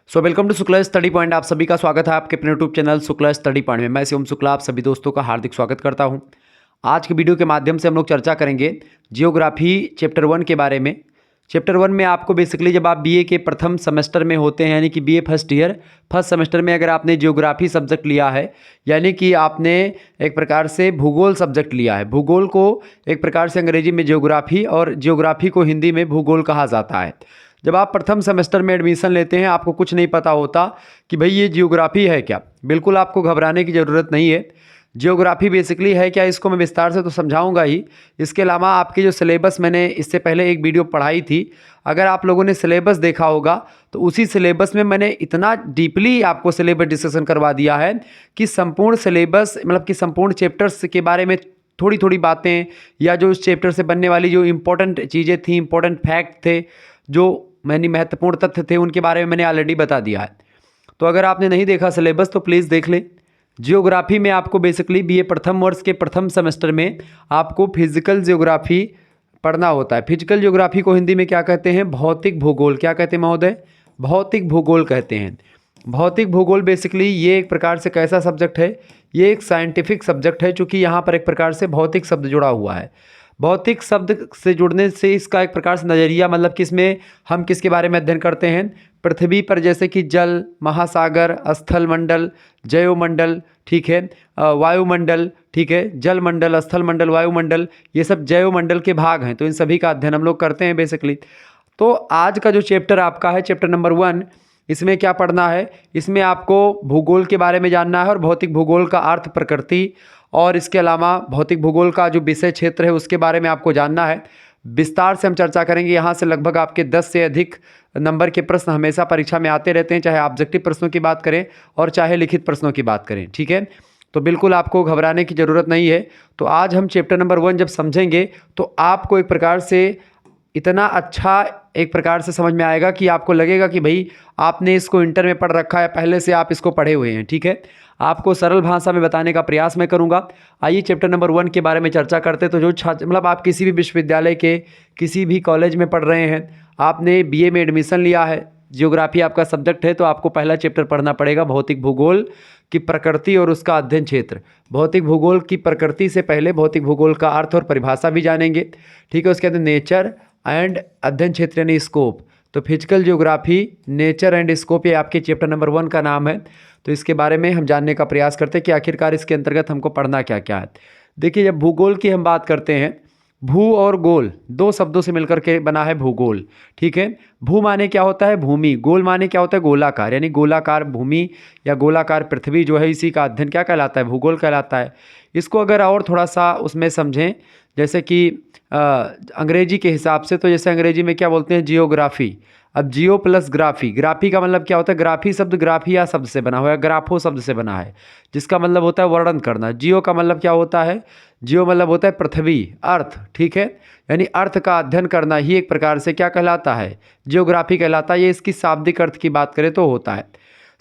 Welcome to Shukla study point. आप सभी का स्वागत है आपके अपने YouTube channel Shukla study point में। मैं शिवम शुक्ला आप सभी दोस्तों का हार्दिक स्वागत करता हूं। आज के वीडियो के माध्यम से हम लोग चर्चा करेंगे जियोग्राफी चैप्टर 1 के बारे में। चैप्टर 1 में आपको बेसिकली जब आप बीए के प्रथम सेमेस्टर में होते हैं, यानी कि BA first year first semester में अगर आपने जियोग्राफी सब्जेक्ट लिया है, यानी कि आपने एक प्रकार से भूगोल सब्जेक्ट लिया है। भूगोल को एक प्रकार से अंग्रेजी में जियोग्राफी और जियोग्राफी को हिंदी में भूगोल कहा जाता है। जब आप प्रथम सेमेस्टर में एडमिशन लेते हैं, आपको कुछ नहीं पता होता कि भाई ये जियोग्राफी है क्या। बिल्कुल आपको घबराने की ज़रूरत नहीं है। जियोग्राफी बेसिकली है क्या, इसको मैं विस्तार से तो समझाऊंगा ही। इसके अलावा आपके जो सिलेबस, मैंने इससे पहले एक वीडियो पढ़ाई थी, अगर आप लोगों ने सिलेबस देखा होगा तो उसी सिलेबस में मैंने इतना डीपली आपको सिलेबस डिस्कशन करवा दिया है कि संपूर्ण सिलेबस मतलब कि संपूर्ण चैप्टर्स के बारे में थोड़ी थोड़ी बातें, या जो उस चैप्टर से बनने वाली जो इंपॉर्टेंट चीज़ें थी, इंपॉर्टेंट फैक्ट थे, जो मैंने महत्वपूर्ण तथ्य थे, उनके बारे में मैंने ऑलरेडी बता दिया है। तो अगर आपने नहीं देखा सिलेबस तो प्लीज़ देख लें। जियोग्राफी में आपको बेसिकली बीए प्रथम वर्ष के प्रथम सेमेस्टर में आपको फिजिकल जियोग्राफी पढ़ना होता है। फिजिकल जियोग्राफी को हिंदी में क्या कहते हैं? भौतिक भूगोल। क्या कहते हैं महोदय? भौतिक भूगोल कहते हैं। भौतिक भूगोल बेसिकली ये एक प्रकार से कैसा सब्जेक्ट है? ये एक साइंटिफिक सब्जेक्ट है, चूँकि यहाँ पर एक प्रकार से भौतिक शब्द जुड़ा हुआ है। भौतिक शब्द से जुड़ने से इसका एक प्रकार से नज़रिया, मतलब कि इसमें हम किसके बारे में अध्ययन करते हैं? पृथ्वी पर जैसे कि जल, महासागर, स्थल मंडल, जैवमंडल, ठीक है, वायुमंडल, ठीक है, जल मंडल, स्थल मंडल, वायुमंडल, ये सब जैवमंडल के भाग हैं। तो इन सभी का अध्ययन हम लोग करते हैं बेसिकली। तो आज का जो चैप्टर आपका है, चैप्टर नंबर 1, इसमें क्या पढ़ना है? इसमें आपको भूगोल के बारे में जानना है और भौतिक भूगोल का अर्थ, प्रकृति, और इसके अलावा भौतिक भूगोल का जो विषय क्षेत्र है उसके बारे में आपको जानना है। विस्तार से हम चर्चा करेंगे। यहाँ से लगभग आपके 10 से अधिक नंबर के प्रश्न हमेशा परीक्षा में आते रहते हैं, चाहे ऑब्जेक्टिव प्रश्नों की बात करें और चाहे लिखित प्रश्नों की बात करें, ठीक है। तो बिल्कुल आपको घबराने की ज़रूरत नहीं है। तो आज हम चैप्टर नंबर 1 जब समझेंगे तो आपको एक प्रकार से इतना अच्छा एक प्रकार से समझ में आएगा कि आपको लगेगा कि भाई आपने इसको इंटर में पढ़ रखा है, पहले से आप इसको पढ़े हुए हैं, ठीक है। आपको सरल भाषा में बताने का प्रयास मैं करूंगा। आइए चैप्टर नंबर 1 के बारे में चर्चा करते। तो जो छात्र, मतलब आप किसी भी विश्वविद्यालय के किसी भी कॉलेज में पढ़ रहे हैं, आपने बीए में एडमिशन लिया है, जियोग्राफी आपका सब्जेक्ट है, तो आपको पहला चैप्टर पढ़ना पड़ेगा भौतिक भूगोल की प्रकृति और उसका अध्ययन क्षेत्र। भौतिक भूगोल की प्रकृति से पहले भौतिक भूगोल का अर्थ और परिभाषा भी जानेंगे, ठीक है। उसके बाद नेचर एंड अध्ययन क्षेत्र यानी स्कोप। तो physical geography, nature and scope, ये आपके चैप्टर नंबर 1 का नाम है। तो इसके बारे में हम जानने का प्रयास करते हैं कि आखिरकार इसके अंतर्गत हमको पढ़ना क्या क्या है। देखिए, जब भूगोल की हम बात करते हैं, भू और गोल दो शब्दों से मिलकर के बना है भूगोल, ठीक है। भू माने क्या होता है? भूमि। गोल माने क्या होता है? गोलाकार, यानी गोलाकार भूमि या गोलाकार पृथ्वी जो है, इसी का अध्ययन क्या कहलाता है? भूगोल कहलाता है। इसको अगर और थोड़ा सा उसमें समझें, जैसे कि अंग्रेजी के हिसाब से, तो जैसे अंग्रेजी में क्या बोलते हैं? जियोग्राफी। अब जियो प्लस ग्राफी, ग्राफी का मतलब क्या होता है? ग्राफी शब्द ग्राफिया शब्द से बना हुआ है, ग्राफो शब्द से बना है, जिसका मतलब होता है वर्णन करना। जियो का मतलब क्या होता है? जियो मतलब होता है पृथ्वी, अर्थ, ठीक है। यानी अर्थ का अध्ययन करना ही एक प्रकार से क्या कहलाता है? जियोग्राफी कहलाता है। ये इसकी शाब्दिक अर्थ की बात करें तो होता है।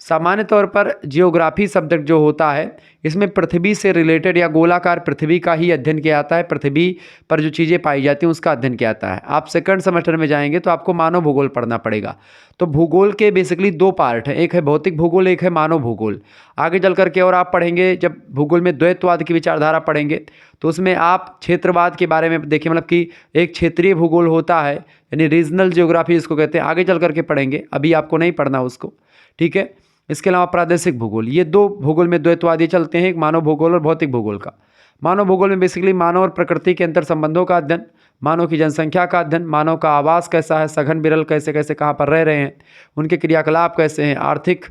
सामान्य तौर पर जियोग्राफी सब्जेक्ट जो होता है, इसमें पृथ्वी से रिलेटेड या गोलाकार पृथ्वी का ही अध्ययन किया जाता है। पृथ्वी पर जो चीज़ें पाई जाती हैं उसका अध्ययन किया जाता है। आप सेकंड सेमेस्टर में जाएंगे तो आपको मानव भूगोल पढ़ना पड़ेगा। तो भूगोल के बेसिकली 2 पार्ट हैं, एक है भौतिक भूगोल, एक है मानव भूगोल। आगे चल करके और आप पढ़ेंगे, जब भूगोल में द्वैतवाद की विचारधारा पढ़ेंगे तो उसमें आप क्षेत्रवाद के बारे में देखिए, मतलब कि एक क्षेत्रीय भूगोल होता है, यानी रीजनल जियोग्राफी इसको कहते हैं। आगे चल करके पढ़ेंगे, अभी आपको नहीं पढ़ना उसको, ठीक है। इसके अलावा प्रादेशिक भूगोल, ये 2 भूगोल में द्वैतवादी चलते हैं, एक मानव भूगोल और भौतिक भूगोल का। मानव भूगोल में बेसिकली मानव और प्रकृति के अंतर संबंधों का अध्ययन, मानव की जनसंख्या का अध्ययन, मानव का आवास कैसा है, सघन विरल कैसे कैसे कहाँ पर रह रहे हैं, उनके क्रियाकलाप कैसे हैं, आर्थिक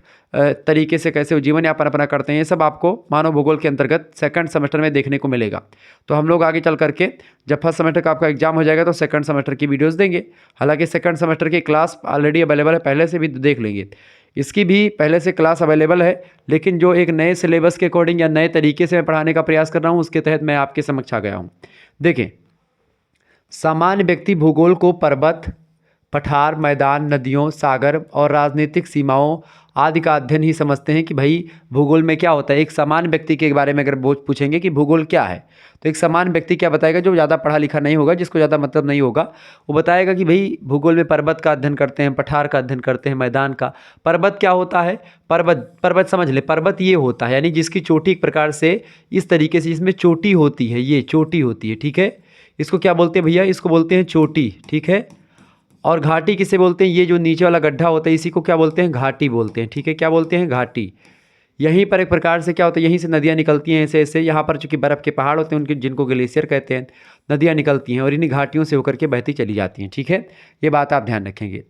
तरीके से कैसे वो जीवन यापन अपना करते हैं, ये सब आपको मानव भूगोल के अंतर्गत सेकंड सेमेस्टर में देखने को मिलेगा। तो हम लोग आगे चल करके जब फर्स्ट सेमेस्टर का आपका एग्जाम हो जाएगा तो सेकंड सेमेस्टर की वीडियोस देंगे। हालांकि सेकंड सेमेस्टर की क्लास ऑलरेडी अवेलेबल है, पहले से भी देख लेंगे। इसकी भी पहले से क्लास अवेलेबल है, लेकिन जो एक नए सिलेबस के अकॉर्डिंग या नए तरीके से मैं पढ़ाने का प्रयास कर रहा हूँ, उसके तहत मैं आपके समक्ष आ गया हूँ। देखें, सामान्य व्यक्ति भूगोल को पर्वत, पठार, मैदान, नदियों, सागर और राजनीतिक सीमाओं आदि का अध्ययन ही समझते हैं कि भाई भूगोल में क्या होता है। एक समान व्यक्ति के बारे में अगर पूछेंगे कि भूगोल क्या है, तो एक समान व्यक्ति क्या बताएगा, जो ज़्यादा पढ़ा लिखा नहीं होगा, जिसको ज़्यादा मतलब नहीं होगा, वो बताएगा कि भाई भूगोल में पर्वत का अध्ययन करते हैं, पठार का अध्ययन करते हैं, मैदान का। पर्वत क्या होता है, पर्वत पर्वत समझ ले, पर्वत ये होता है यानी जिसकी चोटी एक प्रकार से इस तरीके से, जिसमें चोटी होती है, ये चोटी होती है, ठीक है। इसको क्या बोलते हैं भैया, इसको बोलते हैं चोटी, ठीक है। और घाटी किसे बोलते हैं, ये जो नीचे वाला गड्ढा होता है इसी को क्या बोलते हैं, घाटी बोलते हैं, ठीक है। क्या बोलते हैं, घाटी। यहीं पर एक प्रकार से क्या होता है, यहीं से नदियाँ निकलती हैं ऐसे ऐसे। यहाँ पर चूंकि बर्फ़ के पहाड़ होते हैं, उनके जिनको ग्लेशियर कहते हैं, नदियाँ निकलती हैं और इन्हीं घाटियों से होकर के बहती चली जाती हैं, ठीक है। ये बात आप ध्यान रखेंगे।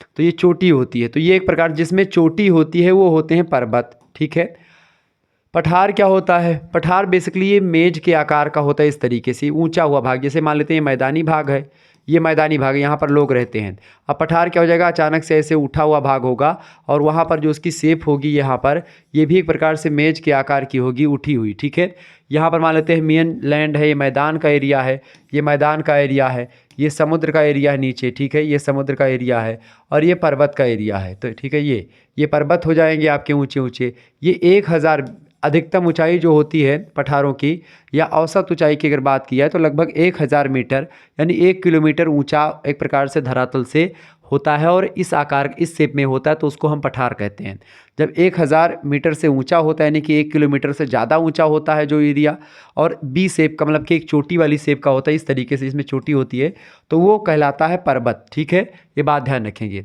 तो ये चोटी होती है, तो ये एक प्रकार जिसमें चोटी होती है वो होते हैं पर्वत, ठीक है। पठार क्या होता है, पठार बेसिकली ये मेज के आकार का होता है, इस तरीके से ऊंचा हुआ भाग। जैसे मान लेते हैं ये मैदानी भाग है, ये मैदानी भाग है, यहाँ पर लोग रहते हैं। अब पठार क्या हो जाएगा, अचानक से ऐसे उठा हुआ भाग होगा और वहाँ पर जो उसकी शेप होगी, यहाँ पर ये भी एक प्रकार से मेज के आकार की होगी, उठी हुई, ठीक है। यहाँ पर मान लेते हैं मेन लैंड है, ये मैदान का एरिया है, ये मैदान का एरिया है, ये समुद्र का एरिया है नीचे, ठीक है, ये समुद्र का एरिया है और ये पर्वत का एरिया है। तो ठीक है, ये पर्वत हो जाएंगे आपके ऊंचे ऊंचे। ये 1000 अधिकतम ऊंचाई जो होती है पठारों की, या औसत ऊंचाई की अगर बात की जाए तो लगभग 1000 मीटर यानी 1 किलोमीटर ऊंचा एक प्रकार से धरातल से होता है और इस आकार, इस शेप में होता है, तो उसको हम पठार कहते हैं। जब 1000 मीटर से ऊंचा होता है यानी कि 1 किलोमीटर से ज़्यादा ऊंचा होता है जो एरिया, और बी शेप का मतलब कि एक चोटी वाली शेप का होता है, इस तरीके से जिसमें चोटी होती है, तो वो कहलाता है पर्वत, ठीक है। ये बात ध्यान रखेंगे।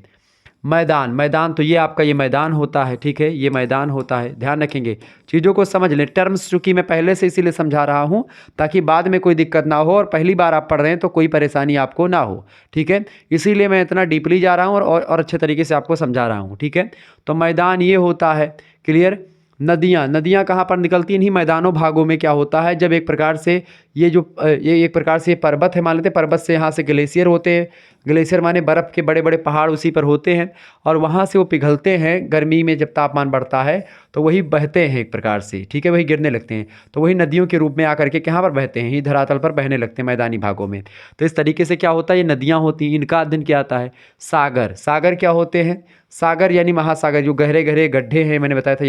मैदान, मैदान तो ये आपका ये मैदान होता है, ठीक है, ये मैदान होता है, ध्यान रखेंगे, चीज़ों को समझ लें। टर्म्स चूँकि मैं पहले से इसीलिए समझा रहा हूँ ताकि बाद में कोई दिक्कत ना हो और पहली बार आप पढ़ रहे हैं तो कोई परेशानी आपको ना हो, ठीक है। इसीलिए मैं इतना डीपली जा रहा हूँ और अच्छे तरीके से आपको समझा रहा हूँ, ठीक है। तो मैदान ये होता है, क्लियर। नदियाँ, नदियाँ कहाँ पर निकलती हैं, इन्हीं मैदानों भागों में क्या होता है, जब एक प्रकार से ये जो ये एक प्रकार से पर्वत है, मान लेते हैं पर्वत से यहाँ से ग्लेशियर होते हैं, ग्लेशियर माने बर्फ़ के बड़े बड़े पहाड़ उसी पर होते हैं और वहाँ से वो पिघलते हैं गर्मी में, जब तापमान बढ़ता है तो वही बहते हैं एक प्रकार से, ठीक है, वही गिरने लगते हैं, तो वही नदियों के रूप में आकर के कहाँ पर बहते हैं, ही धरातल पर बहने लगते हैं मैदानी भागों में। तो इस तरीके से क्या होता है, ये नदियाँ होती हैं, इनका अध्ययन क्या आता है। सागर, सागर क्या होते हैं, सागर यानी महासागर, जो गहरे गहरे गड्ढे हैं, मैंने बताया था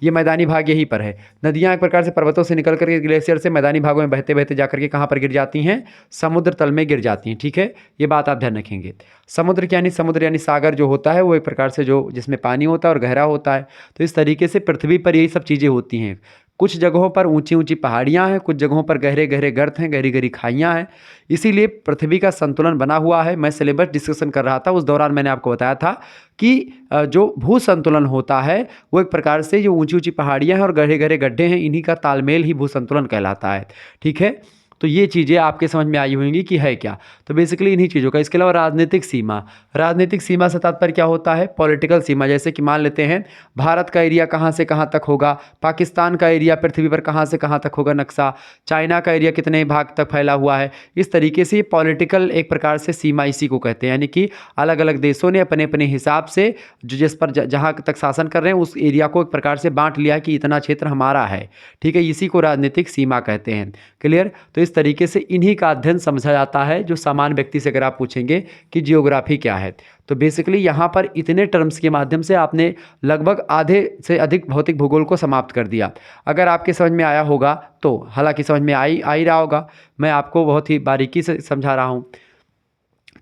ये मैदानी भाग यहीं पर है। नदियाँ एक प्रकार से पर्वतों से निकल करके ग्लेशियर से मैदानी भागों में बहते बहते जाकर के कहाँ पर गिर जाती हैं, समुद्र तल में गिर जाती हैं, ठीक है। ये बात आप ध्यान रखेंगे। समुद्र यानी सागर जो होता है वो एक प्रकार से जो जिसमें पानी होता है और गहरा होता है। तो इस तरीके से पृथ्वी पर यही सब चीज़ें होती हैं। कुछ जगहों पर ऊंची ऊंची पहाड़ियां हैं, कुछ जगहों पर गहरे गहरे गर्त हैं, गहरी गहरी खाइयां हैं। इसीलिए पृथ्वी का संतुलन बना हुआ है। मैं सिलेबस डिस्कशन कर रहा था, उस दौरान मैंने आपको बताया था कि जो भू संतुलन होता है वो एक प्रकार से जो ऊंची ऊंची पहाड़ियां हैं और गहरे गहरे गड्ढे हैं, इन्हीं का तालमेल ही भू संतुलन कहलाता है, ठीक है। तो ये चीज़ें आपके समझ में आई होंगी कि है क्या। तो बेसिकली इन्हीं चीज़ों का। इसके अलावा राजनीतिक सीमा, राजनीतिक सीमा से तात्पर्य क्या होता है, पॉलिटिकल सीमा। जैसे कि मान लेते हैं भारत का एरिया कहाँ से कहाँ तक होगा, पाकिस्तान का एरिया पृथ्वी पर कहाँ से कहाँ तक होगा नक्शा, चाइना का एरिया कितने भाग तक फैला हुआ है। इस तरीके से पॉलिटिकल एक प्रकार से सीमा इसी को कहते हैं, यानी कि अलग अलग देशों ने अपने अपने हिसाब से जो जिस पर जहाँ तक शासन कर रहे हैं उस एरिया को एक प्रकार से बांट लिया कि इतना क्षेत्र हमारा है, ठीक है। इसी को राजनीतिक सीमा कहते हैं, क्लियर। तो इस तरीके से इन्हीं का अध्ययन समझा जाता है। जो सामान्य व्यक्ति से अगर आप पूछेंगे कि जियोग्राफी क्या है, तो बेसिकली यहाँ पर इतने टर्म्स के माध्यम से आपने लगभग आधे से अधिक भौतिक भूगोल को समाप्त कर दिया। अगर आपके समझ में आया होगा तो, हालांकि समझ में आ ही रहा होगा, मैं आपको बहुत ही बारीकी से समझा रहा हूँ।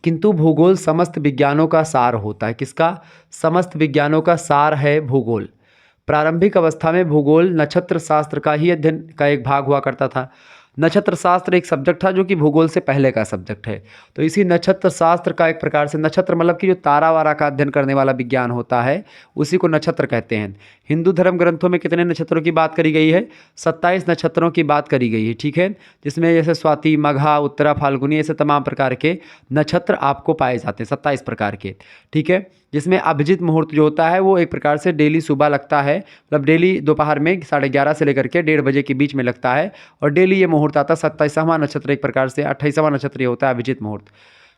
किंतु भूगोल समस्त विज्ञानों का सार होता है। किसका, समस्त विज्ञानों का सार है भूगोल। प्रारंभिक अवस्था में भूगोल नक्षत्र शास्त्र का ही अध्ययन का एक भाग हुआ करता था। नक्षत्र शास्त्र एक सब्जेक्ट था जो कि भूगोल से पहले का सब्जेक्ट है। तो इसी नक्षत्र शास्त्र का एक प्रकार से, नक्षत्र मतलब कि जो तारा वारा का अध्ययन करने वाला विज्ञान होता है उसी को नक्षत्र कहते हैं। हिंदू धर्म ग्रंथों में कितने नक्षत्रों की बात करी गई है, 27 नक्षत्रों की बात करी गई है, ठीक है। जिसमें जैसे स्वाति, मघा, उत्तरा, फाल्गुनी, ऐसे तमाम प्रकार के नक्षत्र आपको पाए जाते हैं, 27 प्रकार के, ठीक है। जिसमें अभिजीत मुहूर्त जो होता है वो एक प्रकार से डेली सुबह लगता है, मतलब डेली दोपहर में 11:30 से लेकर के 1:30 बजे के बीच में लगता है, और डेली ये मुहूर्त आता है। 27वां नक्षत्र एक प्रकार से 28वां नक्षत्र ये होता है अभिजीत मुहूर्त,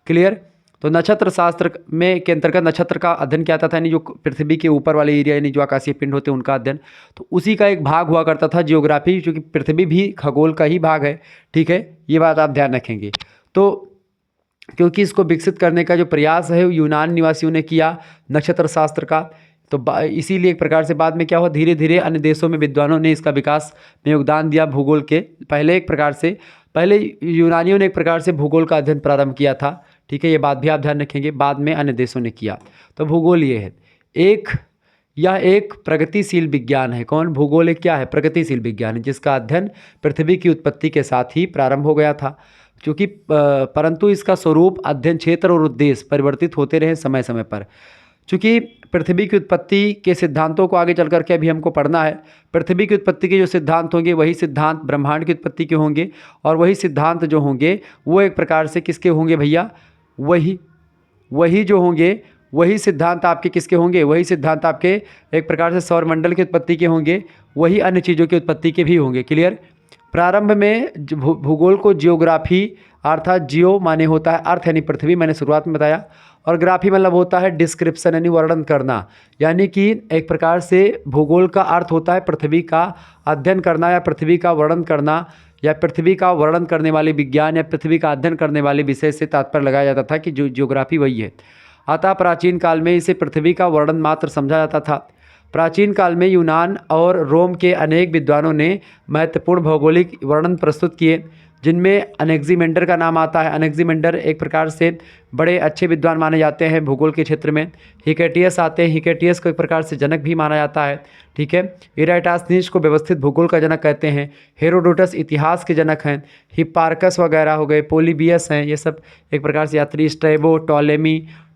क्लियर। तो नक्षत्र शास्त्र में के अंतर्गत नक्षत्र का अध्ययन क्या आता था, यानी जो पृथ्वी के ऊपर वाले एरिया यानी जो आकाशीय पिंड होते हैं उनका अध्ययन। तो उसी का एक भाग हुआ करता था जियोग्राफी, क्योंकि पृथ्वी भी खगोल का ही भाग है, ठीक है। ये बात आप ध्यान रखेंगे। तो क्योंकि इसको विकसित करने का जो प्रयास है यूनान निवासियों ने किया नक्षत्र शास्त्र का, तो इसीलिए एक प्रकार से बाद में क्या हुआ, धीरे धीरे अन्य देशों में विद्वानों ने इसका विकास में योगदान दिया भूगोल के। पहले एक प्रकार से पहले यूनानियों ने एक प्रकार से भूगोल का अध्ययन प्रारंभ किया था, ठीक है, ये बात भी आप ध्यान रखेंगे, बाद में अन्य देशों ने किया। तो भूगोल ये है, यह एक प्रगतिशील विज्ञान है। कौन? भूगोल एक क्या है? प्रगतिशील विज्ञान है, जिसका अध्ययन पृथ्वी की उत्पत्ति के साथ ही प्रारंभ हो गया था। क्योंकि परंतु इसका स्वरूप, अध्ययन क्षेत्र और उद्देश्य परिवर्तित होते रहे समय समय पर। चूँकि पृथ्वी की उत्पत्ति के सिद्धांतों को आगे चल कर के अभी हमको पढ़ना है। पृथ्वी की उत्पत्ति के जो सिद्धांत होंगे वही सिद्धांत ब्रह्मांड की उत्पत्ति के होंगे, और वही सिद्धांत जो होंगे वो एक प्रकार से किसके होंगे भैया? वही जो होंगे, वही सिद्धांत आपके किसके होंगे? वही सिद्धांत आपके एक प्रकार से सौरमंडल की उत्पत्ति के होंगे, वही अन्य चीज़ों की उत्पत्ति के भी होंगे। क्लियर? प्रारंभ में भूगोल को जियोग्राफी, अर्थात जियो माने होता है अर्थ यानी पृथ्वी, मैंने शुरुआत में बताया, और ग्राफी मतलब होता है डिस्क्रिप्शन यानी वर्णन करना। यानी कि एक प्रकार से भूगोल का अर्थ होता है पृथ्वी का अध्ययन करना, या पृथ्वी का वर्णन करना, या पृथ्वी का वर्णन करने वाले विज्ञान या पृथ्वी का अध्ययन करने वाले विषय से तात्पर्य लगाया जाता था कि जो जियोग्राफी वही है। अतः प्राचीन काल में इसे पृथ्वी का वर्णन मात्र समझा जाता था। प्राचीन काल में यूनान और रोम के अनेक विद्वानों ने महत्वपूर्ण भौगोलिक वर्णन प्रस्तुत किए, जिनमें अनेक्सीमेंडर का नाम आता है। अनेक्सीमेंडर एक प्रकार से बड़े अच्छे विद्वान माने जाते हैं भूगोल के क्षेत्र में। हिकेटियस आते हैं, हिकेटियस को एक प्रकार से जनक भी माना जाता है, ठीक है। इराटास्थनीज को व्यवस्थित भूगोल का जनक कहते हैं। हेरोडोटस इतिहास के जनक हैं। हिप्पार्कस वगैरह हो गए, पोलिबियस हैं, ये सब एक प्रकार से यात्री। स्ट्रैबो,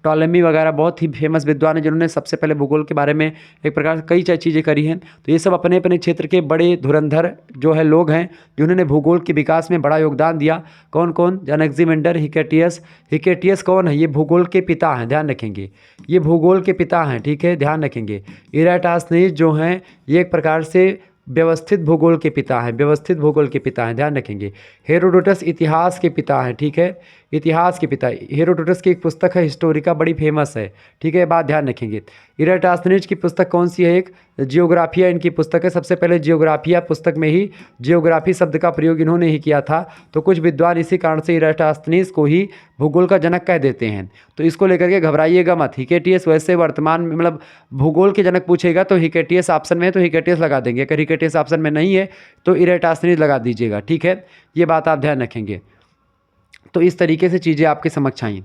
टॉलेमी वगैरह बहुत ही फेमस विद्वान हैं, जिन्होंने सबसे पहले भूगोल के बारे में एक प्रकार से कई चीज़ें करी हैं। तो ये सब अपने अपने क्षेत्र के बड़े धुरंधर जो है लोग हैं, जिन्होंने भूगोल के विकास में बड़ा योगदान दिया। कौन कौन? अनेक्सीमेंडर, हिकेटियस कौन है? ये भूगोल के पिता हैं, ध्यान रखेंगे, ये भूगोल के पिता हैं, ठीक है, ध्यान रखेंगे। इराटास्थनीज जो हैं ये एक प्रकार से व्यवस्थित भूगोल के पिता हैं, व्यवस्थित भूगोल के पिता हैं, ध्यान रखेंगे। हेरोडोटस इतिहास के पिता हैं, ठीक है, इतिहास के पिता। हेरोडोटस की एक पुस्तक है हिस्टोरिका, बड़ी फेमस है, ठीक है, बात ध्यान रखेंगे। इराटास्थनीज की पुस्तक कौन सी है? एक जियोग्राफिया इनकी पुस्तक है। सबसे पहले जियोग्राफिया पुस्तक में ही जियोग्राफी शब्द का प्रयोग इन्होंने ही किया था। तो कुछ विद्वान इसी कारण से इराटास्थनीज को ही भूगोल का जनक कह देते हैं। तो इसको लेकर के घबराइएगा मत। हिकेटियस वैसे वर्तमान में मतलब भूगोल के जनक पूछेगा तो हिकेटियस ऑप्शन में है तो हिकेटियस लगा देंगे, अगर हिकेटियस ऑप्शन में नहीं है तो इराटास्थनीज लगा दीजिएगा, ठीक है, ये बात आप ध्यान रखेंगे। तो इस तरीके से चीज़ें आपके समक्ष आई।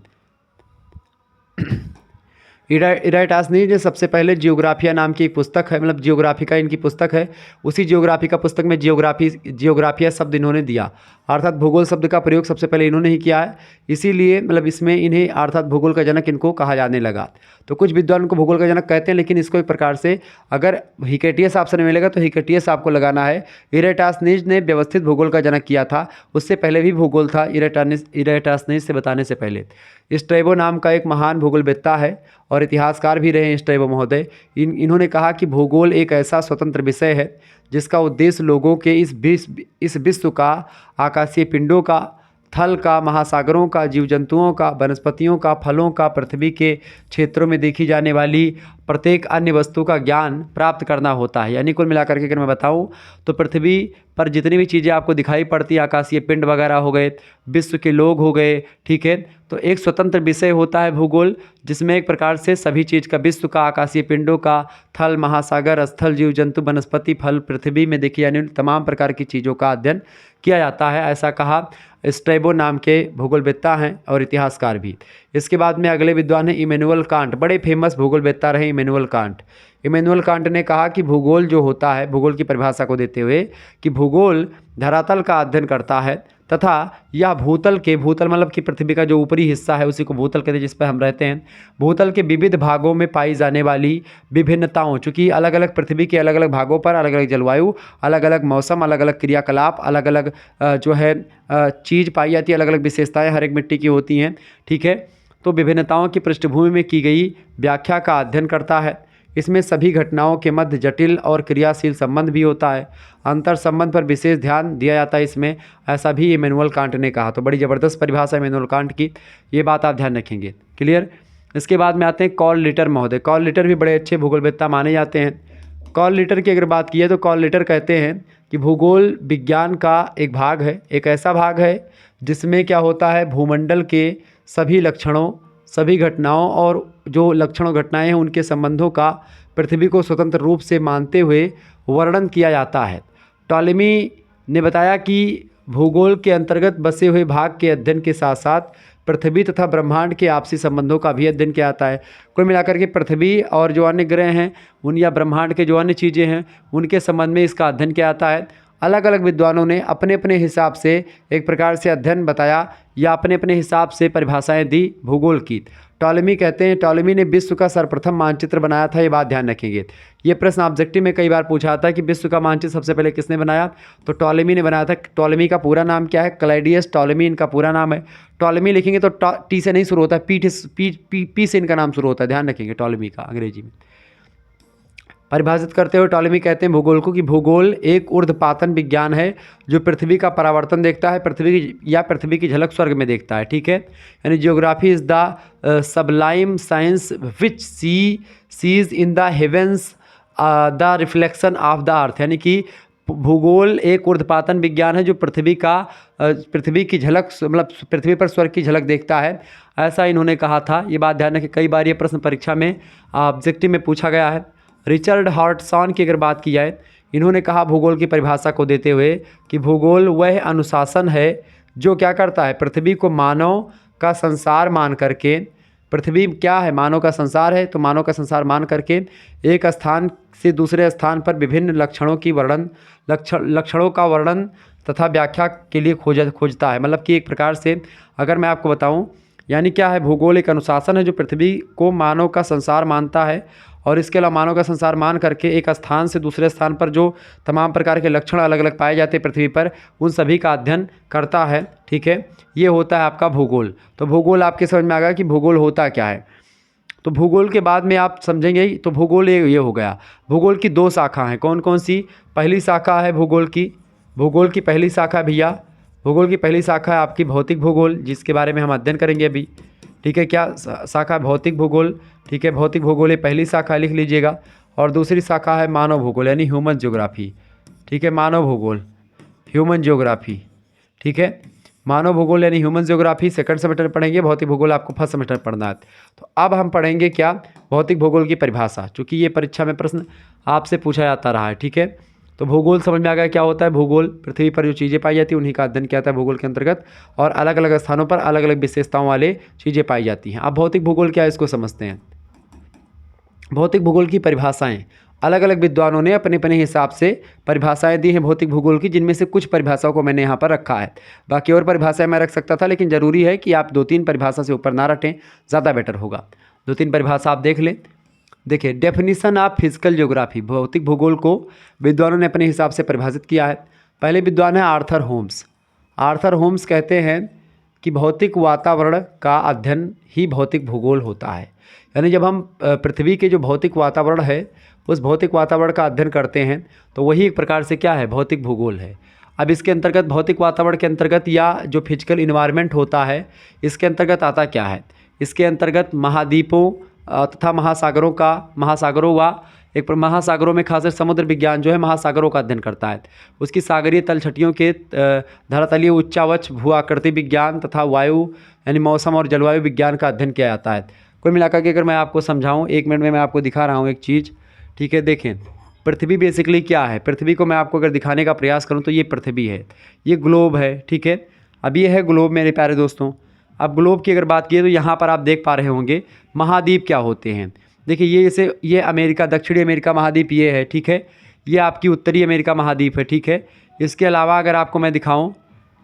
इराटास्थनीज ने सबसे पहले जियोग्राफिया नाम की एक पुस्तक है, मतलब जियोग्राफी का इनकी पुस्तक है, उसी जियोग्राफी का पुस्तक में जियोग्राफिया शब्द इन्होंने दिया, अर्थात भूगोल शब्द का प्रयोग सबसे पहले इन्होंने ही किया है। इसीलिए मतलब इसमें इन्हें अर्थात भूगोल का जनक इनको कहा जाने लगा। तो कुछ विद्वान को भूगोल का जनक कहते हैं, लेकिन इसको एक प्रकार से अगर हिकेटियस ऑप्शन में मिलेगा तो हिकेटियस आपको लगाना है। इराटास्थनीज ने व्यवस्थित भूगोल का जनक किया था, उससे पहले भी भूगोल था इराटास्थनीज से बताने से पहले। स्ट्रैबो नाम का एक महान भूगोलवेत्ता है और इतिहासकार भी रहे हैं स्ट्रैबो महोदय। इन्होंने कहा कि भूगोल एक ऐसा स्वतंत्र विषय है जिसका उद्देश्य लोगों के इस विश्व का, आकाशीय पिंडों का, थल का, महासागरों का, जीव जंतुओं का, वनस्पतियों का, फलों का, पृथ्वी के क्षेत्रों में देखी जाने वाली प्रत्येक अन्य वस्तु का ज्ञान प्राप्त करना होता है। यानी कुल मिलाकर के अगर मैं बताऊं तो पृथ्वी पर जितनी भी चीज़ें आपको दिखाई पड़ती, आकाशीय पिंड वगैरह हो गए, विश्व के लोग हो गए, ठीक है, तो एक स्वतंत्र विषय होता है भूगोल, जिसमें एक प्रकार से सभी चीज़ का, विश्व का, आकाशीय पिंडों का, थल, महासागर, स्थल, जीव जंतु, वनस्पति, फल, पृथ्वी में देखी जाने वाली तमाम प्रकार की चीज़ों का अध्ययन किया जाता है, ऐसा कहा स्ट्रैबो नाम के भूगोलवेत्ता हैं और इतिहासकार भी। इसके बाद में अगले विद्वान हैं इमैनुअल कांट, बड़े फेमस भूगोलवेत्ता रहे इमैनुअल कांट। इमैनुअल कांट ने कहा कि भूगोल जो होता है, भूगोल की परिभाषा को देते हुए कि भूगोल धरातल का अध्ययन करता है तथा यह भूतल मतलब कि पृथ्वी का जो ऊपरी हिस्सा है उसी को भूतल कहते हैं, जिस पर हम रहते हैं, भूतल के विविध भागों में पाई जाने वाली विभिन्नताओं, चूँकि अलग अलग पृथ्वी के अलग अलग भागों पर अलग अलग जलवायु, अलग अलग मौसम, अलग अलग क्रियाकलाप, अलग अलग जो है चीज़ पाई जाती है, अलग अलग विशेषताएँ हर एक मिट्टी की होती हैं, ठीक है। तो विभिन्नताओं की पृष्ठभूमि में की गई व्याख्या का अध्ययन करता है। इसमें सभी घटनाओं के मध्य जटिल और क्रियाशील संबंध भी होता है, अंतर संबंध पर विशेष ध्यान दिया जाता है इसमें, ऐसा भी इमैनुअल कांट ने कहा। तो बड़ी ज़बरदस्त परिभाषा है इमैनुअल कांट की, ये बात आप ध्यान रखेंगे, क्लियर। इसके बाद में आते हैं कार्ल लिटर महोदय। कार्ल लिटर भी बड़े अच्छे भूगोलवेत्ता माने जाते हैं। कार्ल लिटर की अगर बात की है तो कार्ल लिटर कहते हैं कि भूगोल विज्ञान का एक भाग है, एक ऐसा भाग है जिसमें क्या होता है, भूमंडल के सभी लक्षणों, सभी घटनाओं और जो लक्षणों घटनाएं हैं उनके संबंधों का पृथ्वी को स्वतंत्र रूप से मानते हुए वर्णन किया जाता है। टॉलेमी ने बताया कि भूगोल के अंतर्गत बसे हुए भाग के अध्ययन के साथ साथ पृथ्वी तथा ब्रह्मांड के आपसी संबंधों का भी अध्ययन किया जाता है। कुल मिलाकर के पृथ्वी और जो अन्य ग्रह हैं उन या ब्रह्मांड के जो अन्य चीज़ें हैं उनके संबंध में इसका अध्ययन किया जाता है। अलग अलग विद्वानों ने अपने अपने हिसाब से एक प्रकार से अध्ययन बताया या अपने अपने हिसाब से परिभाषाएं दी भूगोल की। टॉलेमी कहते हैं, टॉलेमी ने विश्व का सर्वप्रथम मानचित्र बनाया था, ये बात ध्यान रखेंगे। ये प्रश्न ऑब्जेक्टिव में कई बार पूछा था कि विश्व का मानचित्र सबसे पहले किसने बनाया, तो टॉलेमी ने बनाया था। टॉलेमी का पूरा नाम क्या है, क्लैडियस टॉलेमी इनका पूरा नाम है। टॉलेमी लिखेंगे तो टी से नहीं शुरू होता है, पी से इनका नाम शुरू होता है, ध्यान रखेंगे टॉलेमी का अंग्रेजी में। परिभाषित करते हुए टॉलेमी कहते हैं भूगोल को कि भूगोल एक ऊर्ध्वपातन विज्ञान है जो पृथ्वी का परावर्तन देखता है, पृथ्वी की झलक स्वर्ग में देखता है, ठीक है। यानी geography is the sublime science which sees in the heavens the reflection of the earth. यानी कि भूगोल एक ऊर्ध्वपातन विज्ञान है जो पृथ्वी की झलक, मतलब पृथ्वी पर स्वर्ग की झलक देखता है, ऐसा इन्होंने कहा था। ये बात ध्यान रखें, कई बार ये प्रश्न परीक्षा में ऑब्जेक्टिव में पूछा गया है। रिचर्ड हॉटसन की अगर बात की जाए, इन्होंने कहा भूगोल की परिभाषा को देते हुए कि भूगोल वह अनुशासन है जो क्या करता है, पृथ्वी को मानव का संसार मान करके, पृथ्वी क्या है, मानव का संसार है, तो मानव का संसार मान करके एक स्थान से दूसरे स्थान पर विभिन्न लक्षणों का वर्णन तथा व्याख्या के लिए खोजता है। मतलब कि एक प्रकार से अगर मैं आपको बताऊं, यानी क्या है, भूगोल एक अनुशासन है जो पृथ्वी को मानव का संसार मानता है और इसके अलावा मानव का संसार मान करके एक स्थान से दूसरे स्थान पर जो तमाम प्रकार के लक्षण अलग अलग पाए जाते हैं पृथ्वी पर, उन सभी का अध्ययन करता है, ठीक है। ये होता है आपका भूगोल। तो भूगोल आपके समझ में आ गया कि भूगोल होता क्या है। तो भूगोल के बाद में आप समझेंगे, तो भूगोल ये हो गया। भूगोल की दो शाखा हैं, कौन कौन सी। पहली शाखा है भूगोल की पहली शाखा भैया, भूगोल की पहली शाखा है आपकी भौतिक भूगोल, जिसके बारे में हम अध्ययन करेंगे अभी, ठीक है। क्या शाखा, भौतिक भूगोल, ठीक है। भौतिक भूगोल ये पहली शाखा लिख लीजिएगा। और दूसरी शाखा है मानव भूगोल यानी ह्यूमन ज्योग्राफी, ठीक है। मानव भूगोल, ह्यूमन ज्योग्राफी, ठीक है। मानव भूगोल यानी ह्यूमन ज्योग्राफी सेकंड सेमेस्टर पढ़ेंगे, भौतिक भूगोल आपको फर्स्ट सेमेस्टर पढ़ना है। तो अब हम पढ़ेंगे क्या, भौतिक भूगोल की परिभाषा, चूँकि ये परीक्षा में प्रश्न आपसे पूछा जाता रहा है, ठीक है। तो भूगोल समझ में आ गया क्या होता है। भूगोल पृथ्वी पर जो चीज़ें पाई जाती हैं उन्हीं का अध्ययन किया जाता है भूगोल के अंतर्गत, और अलग अलग स्थानों पर अलग अलग विशेषताओं वाले चीज़ें पाई जाती हैं। अब भौतिक भूगोल क्या है, इसको समझते हैं। भौतिक भूगोल की परिभाषाएं अलग अलग विद्वानों ने अपने अपने हिसाब से परिभाषाएं दी हैं भौतिक भूगोल की, जिनमें से कुछ परिभाषाओं को मैंने यहाँ पर रखा है। बाकी और परिभाषाएं मैं रख सकता था, लेकिन ज़रूरी है कि आप 2-3 परिभाषा से ऊपर ना रटें, ज़्यादा बेटर होगा। 2-3 परिभाषा आप देख लें। देखिए, डेफिनेशन ऑफ फिजिकल ज्योग्राफी, भौतिक भूगोल को विद्वानों ने अपने हिसाब से परिभाषित किया है। पहले विद्वान है आर्थर होम्स। आर्थर होम्स कहते हैं कि भौतिक वातावरण का अध्ययन ही भौतिक भूगोल होता है। यानी जब हम पृथ्वी के जो भौतिक वातावरण है उस भौतिक वातावरण का अध्ययन करते हैं तो वही एक प्रकार से क्या है, भौतिक भूगोल है। अब इसके अंतर्गत, भौतिक वातावरण के अंतर्गत या जो फिजिकल इन्वायरमेंट होता है, इसके अंतर्गत आता क्या है, इसके अंतर्गत महाद्वीपों तथा महासागरों में खासकर समुद्र विज्ञान जो है महासागरों का अध्ययन करता है। उसकी सागरीय तलछटियों के धरातलीय उच्चावच भूआकृति विज्ञान तथा वायु यानी मौसम और जलवायु विज्ञान का अध्ययन किया जाता है। कुल मिलाकर के अगर मैं आपको समझाऊं, 1 मिनट में मैं आपको दिखा रहा हूं एक चीज़, ठीक है। देखें, पृथ्वी बेसिकली क्या है, पृथ्वी को मैं आपको अगर दिखाने का प्रयास करूं तो ये पृथ्वी है, ये ग्लोब है, ठीक है। अब ये है ग्लोब मेरे प्यारे दोस्तों। अब ग्लोब की अगर बात की तो यहाँ पर आप देख पा रहे होंगे महाद्वीप क्या होते हैं। देखिए, ये जैसे ये अमेरिका, दक्षिणी अमेरिका महाद्वीप ये है, ठीक है। ये आपकी उत्तरी अमेरिका महाद्वीप है, ठीक है। इसके अलावा अगर आपको मैं दिखाऊं,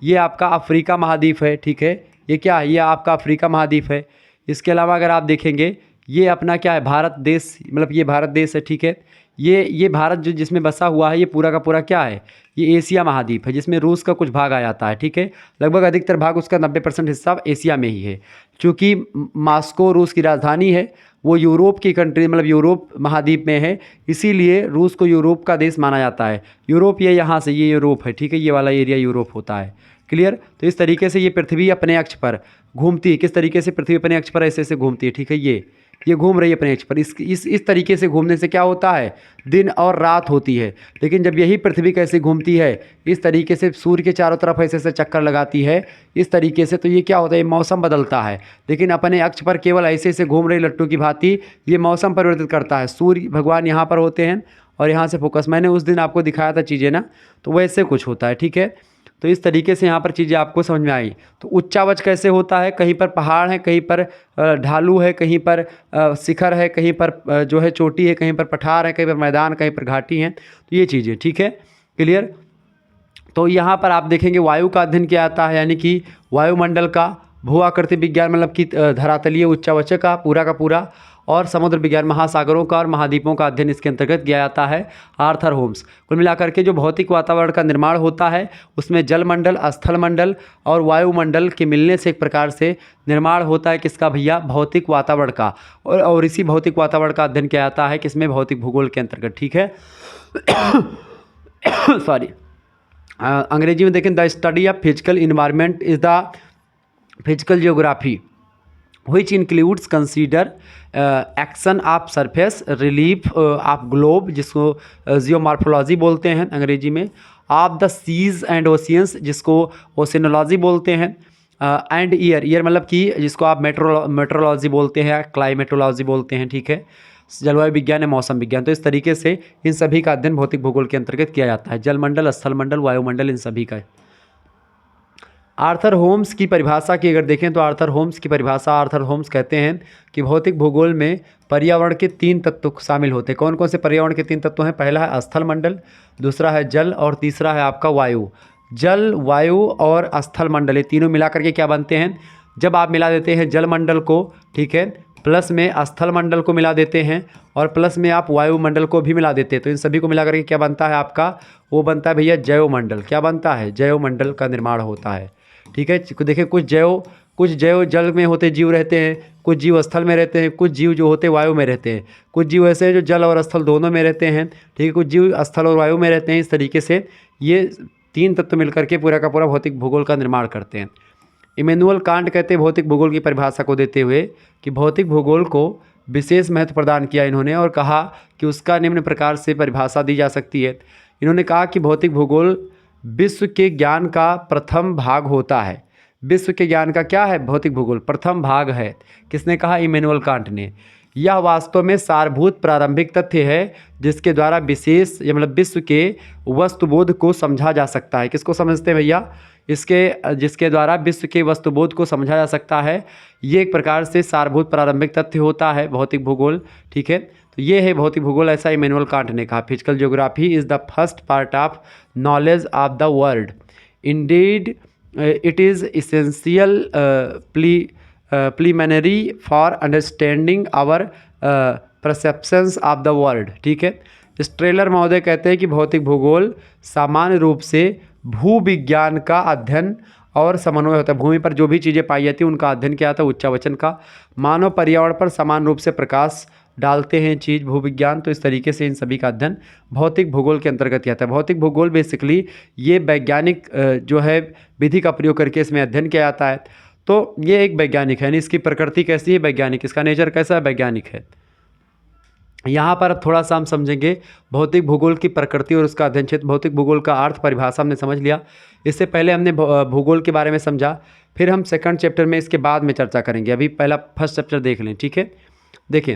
ये आपका अफ्रीका महाद्वीप है, ठीक है। ये क्या है, ये आपका अफ्रीका महाद्वीप है। इसके अलावा अगर आप देखेंगे, ये अपना क्या है, भारत देश, मतलब ये भारत देश है, ठीक है। ये भारत जो जिसमें बसा हुआ है, ये पूरा का पूरा क्या है, ये एशिया महाद्वीप है, जिसमें रूस का कुछ भाग आ जाता है, ठीक है। लगभग अधिकतर भाग उसका 90% हिस्सा एशिया में ही है। चूँकि मॉस्को रूस की राजधानी है, वो यूरोप की कंट्री, मतलब यूरोप महाद्वीप में है, इसीलिए रूस को यूरोप का देश माना जाता है। यूरोप ये यहाँ से, ये यूरोप है, ठीक है। ये वाला एरिया यूरोप होता है, क्लियर। तो इस तरीके से ये पृथ्वी अपने अक्ष पर घूमती है। किस तरीके से पृथ्वी अपने अक्ष पर ऐसे ऐसे घूमती है, ठीक है। ये घूम रही है अपने अक्ष पर। इस तरीके से घूमने से क्या होता है, दिन और रात होती है। लेकिन जब यही पृथ्वी कैसे घूमती है, इस तरीके से सूर्य के चारों तरफ ऐसे ऐसे चक्कर लगाती है इस तरीके से, तो ये क्या होता है, ये मौसम बदलता है। लेकिन अपने अक्ष पर केवल ऐसे ऐसे घूम रही लट्टू की भांति ये मौसम परिवर्तित करता है। सूर्य भगवान यहाँ पर होते हैं और यहाँ से फोकस, मैंने उस दिन आपको दिखाया था चीज़ें ना, तो वैसे कुछ होता है। ठीक है, तो इस तरीके से यहाँ पर चीज़ें आपको समझ में आई। तो उच्चावच कैसे होता है, कहीं पर पहाड़ है, कहीं पर ढालू है, कहीं पर शिखर है, कहीं पर जो है चोटी है, कहीं पर पठार है, कहीं पर मैदान, कहीं पर घाटी है। तो ये चीज़ें ठीक है, क्लियर। तो यहाँ पर आप देखेंगे वायु का अध्ययन किया जाता है, यानी कि वायुमंडल का, भू आकृति विज्ञान मतलब कि धरातलीय उच्चावच का पूरा, और समुद्र विज्ञान, महासागरों का और महाद्वीपों का अध्ययन इसके अंतर्गत किया जाता है। Arthur Holmes. कुल मिलाकर के जो भौतिक वातावरण का निर्माण होता है उसमें जलमंडल, स्थलमंडल और वायुमंडल के मिलने से एक प्रकार से निर्माण होता है किसका भैया, भौतिक वातावरण का। और इसी भौतिक वातावरण का अध्ययन किया जाता है किसमें, भौतिक भूगोल के अंतर्गत। ठीक है सॉरी, अंग्रेजी में देखें, the study of physical environment is the physical geography which includes consider action of surface relief of globe, जिसको जियोमॉर्फोलॉजी बोलते हैं अंग्रेजी में, of the seas and oceans, जिसको ओशियनोलॉजी बोलते हैं, एंड ईयर मतलब कि जिसको आप मेट्रोलॉजी बोलते हैं, क्लाइमेटोलॉजी बोलते हैं। ठीक है, जलवायु विज्ञान है, मौसम विज्ञान। तो इस तरीके से इन सभी का अध्ययन भौतिक भूगोल के अंतर्गत किया जाता है, जलमंडल, स्थलमंडल, वायुमंडल, इन सभी का। आर्थर होम्स की परिभाषा की अगर देखें तो आर्थर होम्स की परिभाषा, आर्थर होम्स कहते हैं कि भौतिक भूगोल में पर्यावरण के 3 तत्व शामिल होते हैं। कौन कौन से पर्यावरण के 3 तत्व हैं, पहला है स्थल मंडल, दूसरा है जल और तीसरा है आपका वायु। जल, वायु और स्थल मंडल, ये तीनों मिलाकर के क्या बनते हैं, जब आप मिला देते हैं जल मंडल को, ठीक है, प्लस में स्थल मंडल को मिला देते हैं और प्लस में आप वायुमंडल को भी मिला देते हैं, तो इन सभी को मिला करके क्या बनता है आपका, वो बनता है भैया जैवमंडल। क्या बनता है, जैवमंडल का निर्माण होता है। ठीक है, देखिए कुछ जैव जल में होते जीव रहते हैं, कुछ जीव स्थल में रहते हैं, कुछ जीव जो होते वायु में रहते हैं, कुछ जीव ऐसे हैं जो जल और स्थल दोनों में रहते हैं। ठीक है, कुछ जीव स्थल और वायु में रहते हैं। इस तरीके से ये 3 तत्व मिलकर के पूरा का पूरा भौतिक भूगोल का निर्माण करते हैं। इमैनुअल कांट कहते हैं भौतिक भूगोल की परिभाषा को देते हुए कि भौतिक भूगोल को विशेष महत्व प्रदान किया इन्होंने और कहा कि उसका निम्न प्रकार से परिभाषा दी जा सकती है। इन्होंने कहा कि भौतिक भूगोल विश्व के ज्ञान का प्रथम भाग होता है। विश्व के ज्ञान का क्या है, भौतिक भूगोल प्रथम भाग है। किसने कहा, इमैनुअल कांट ने। यह वास्तव में सारभूत प्रारंभिक तथ्य है जिसके द्वारा विशेष मतलब विश्व के वस्तुबोध को समझा जा सकता है। किसको समझते हैं भैया, जिसके द्वारा विश्व के वस्तुबोध को समझा जा सकता है। ये एक प्रकार से सारभूत प्रारंभिक तथ्य होता है भौतिक भूगोल। ठीक है, तो ये है भौतिक भूगोल, ऐसा इमैनुअल कांट ने कहा। Physical geography is the first part of knowledge of the world. Indeed it is essential preliminary for understanding our perceptions of the world. ठीक है, स्ट्रेलर महोदय कहते हैं कि भौतिक भूगोल सामान्य रूप से भूविज्ञान का अध्ययन और समन्वय होता है। भूमि पर जो भी चीज़ें पाई जाती हैं उनका अध्ययन किया जाता है, उच्चावचन का। मानव पर्यावरण पर समान रूप से प्रकाश डालते हैं चीज़ भूविज्ञान। तो इस तरीके से इन सभी का अध्ययन भौतिक भूगोल के अंतर्गत किया जाता है। भौतिक भूगोल बेसिकली ये वैज्ञानिक जो है विधि का प्रयोग करके इसमें अध्ययन किया जाता है। तो ये एक वैज्ञानिक है, यानी इसकी प्रकृति कैसी है, वैज्ञानिक, इसका नेचर कैसा है, वैज्ञानिक है। यहाँ पर अब थोड़ा सा हम समझेंगे भौतिक भूगोल की प्रकृति और उसका अध्ययन क्षेत्र। भौतिक भूगोल का अर्थ परिभाषा हमने समझ लिया। इससे पहले हमने भूगोल के बारे में समझा, फिर हम सेकंड चैप्टर में इसके बाद में चर्चा करेंगे। अभी पहला फर्स्ट चैप्टर देख लें। ठीक है, देखें,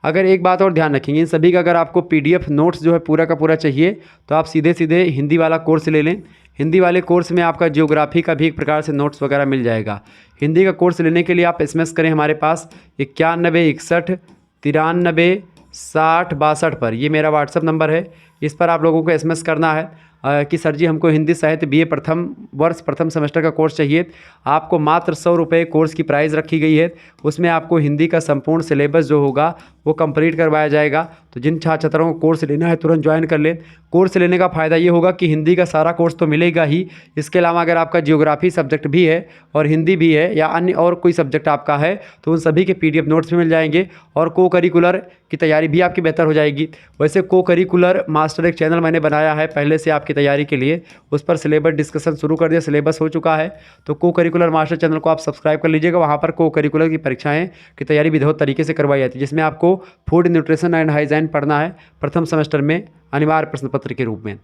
अगर एक बात और ध्यान रखेंगे, इन सभी का अगर आपको PDF नोट्स जो है पूरा का पूरा चाहिए तो आप सीधे सीधे हिंदी वाला कोर्स ले लें। हिंदी वाले कोर्स में आपका जियोग्राफी का भी एक प्रकार से नोट्स वगैरह मिल जाएगा। हिंदी का कोर्स लेने के लिए आप SMS करें हमारे पास 91 61 93 60 62 पर। ये मेरा WhatsApp नंबर है, इस पर आप लोगों को SMS करना है कि सर जी हमको हिंदी साहित्य BA प्रथम वर्ष प्रथम सेमेस्टर का कोर्स चाहिए। आपको मात्र 100 रुपये कोर्स की प्राइस रखी गई है। उसमें आपको हिंदी का संपूर्ण सिलेबस जो होगा वो कंप्लीट करवाया जाएगा। तो जिन छात्र छात्राओं को कोर्स लेना है तुरंत ज्वाइन कर ले। कोर्स लेने का फ़ायदा ये होगा कि हिंदी का सारा कोर्स तो मिलेगा ही, इसके अलावा अगर आपका जियोग्राफी सब्जेक्ट भी है और हिंदी भी है या अन्य और कोई सब्जेक्ट आपका है तो उन सभी के PDF नोट्स भी मिल जाएंगे और को करिकुलर की तैयारी भी आपकी बेहतर हो जाएगी। वैसे को करिकुलर मास्टर एक चैनल मैंने बनाया है पहले से आपकी तैयारी के लिए, उस पर सिलेबस डिस्कशन शुरू कर दिया, सिलेबस हो चुका है। तो को करिकुलर मास्टर चैनल को आप सब्सक्राइब कर लीजिएगा। वहाँ पर को करिकुलर की परीक्षाएँ की तैयारी विधिवत तरीके से करवाई जाती है, जिसमें आपको फूड न्यूट्रिशन एंड हाइजीन पढ़ना है प्रथम सेमेस्टर में अनिवार्य प्रश्न पत्र के रूप में।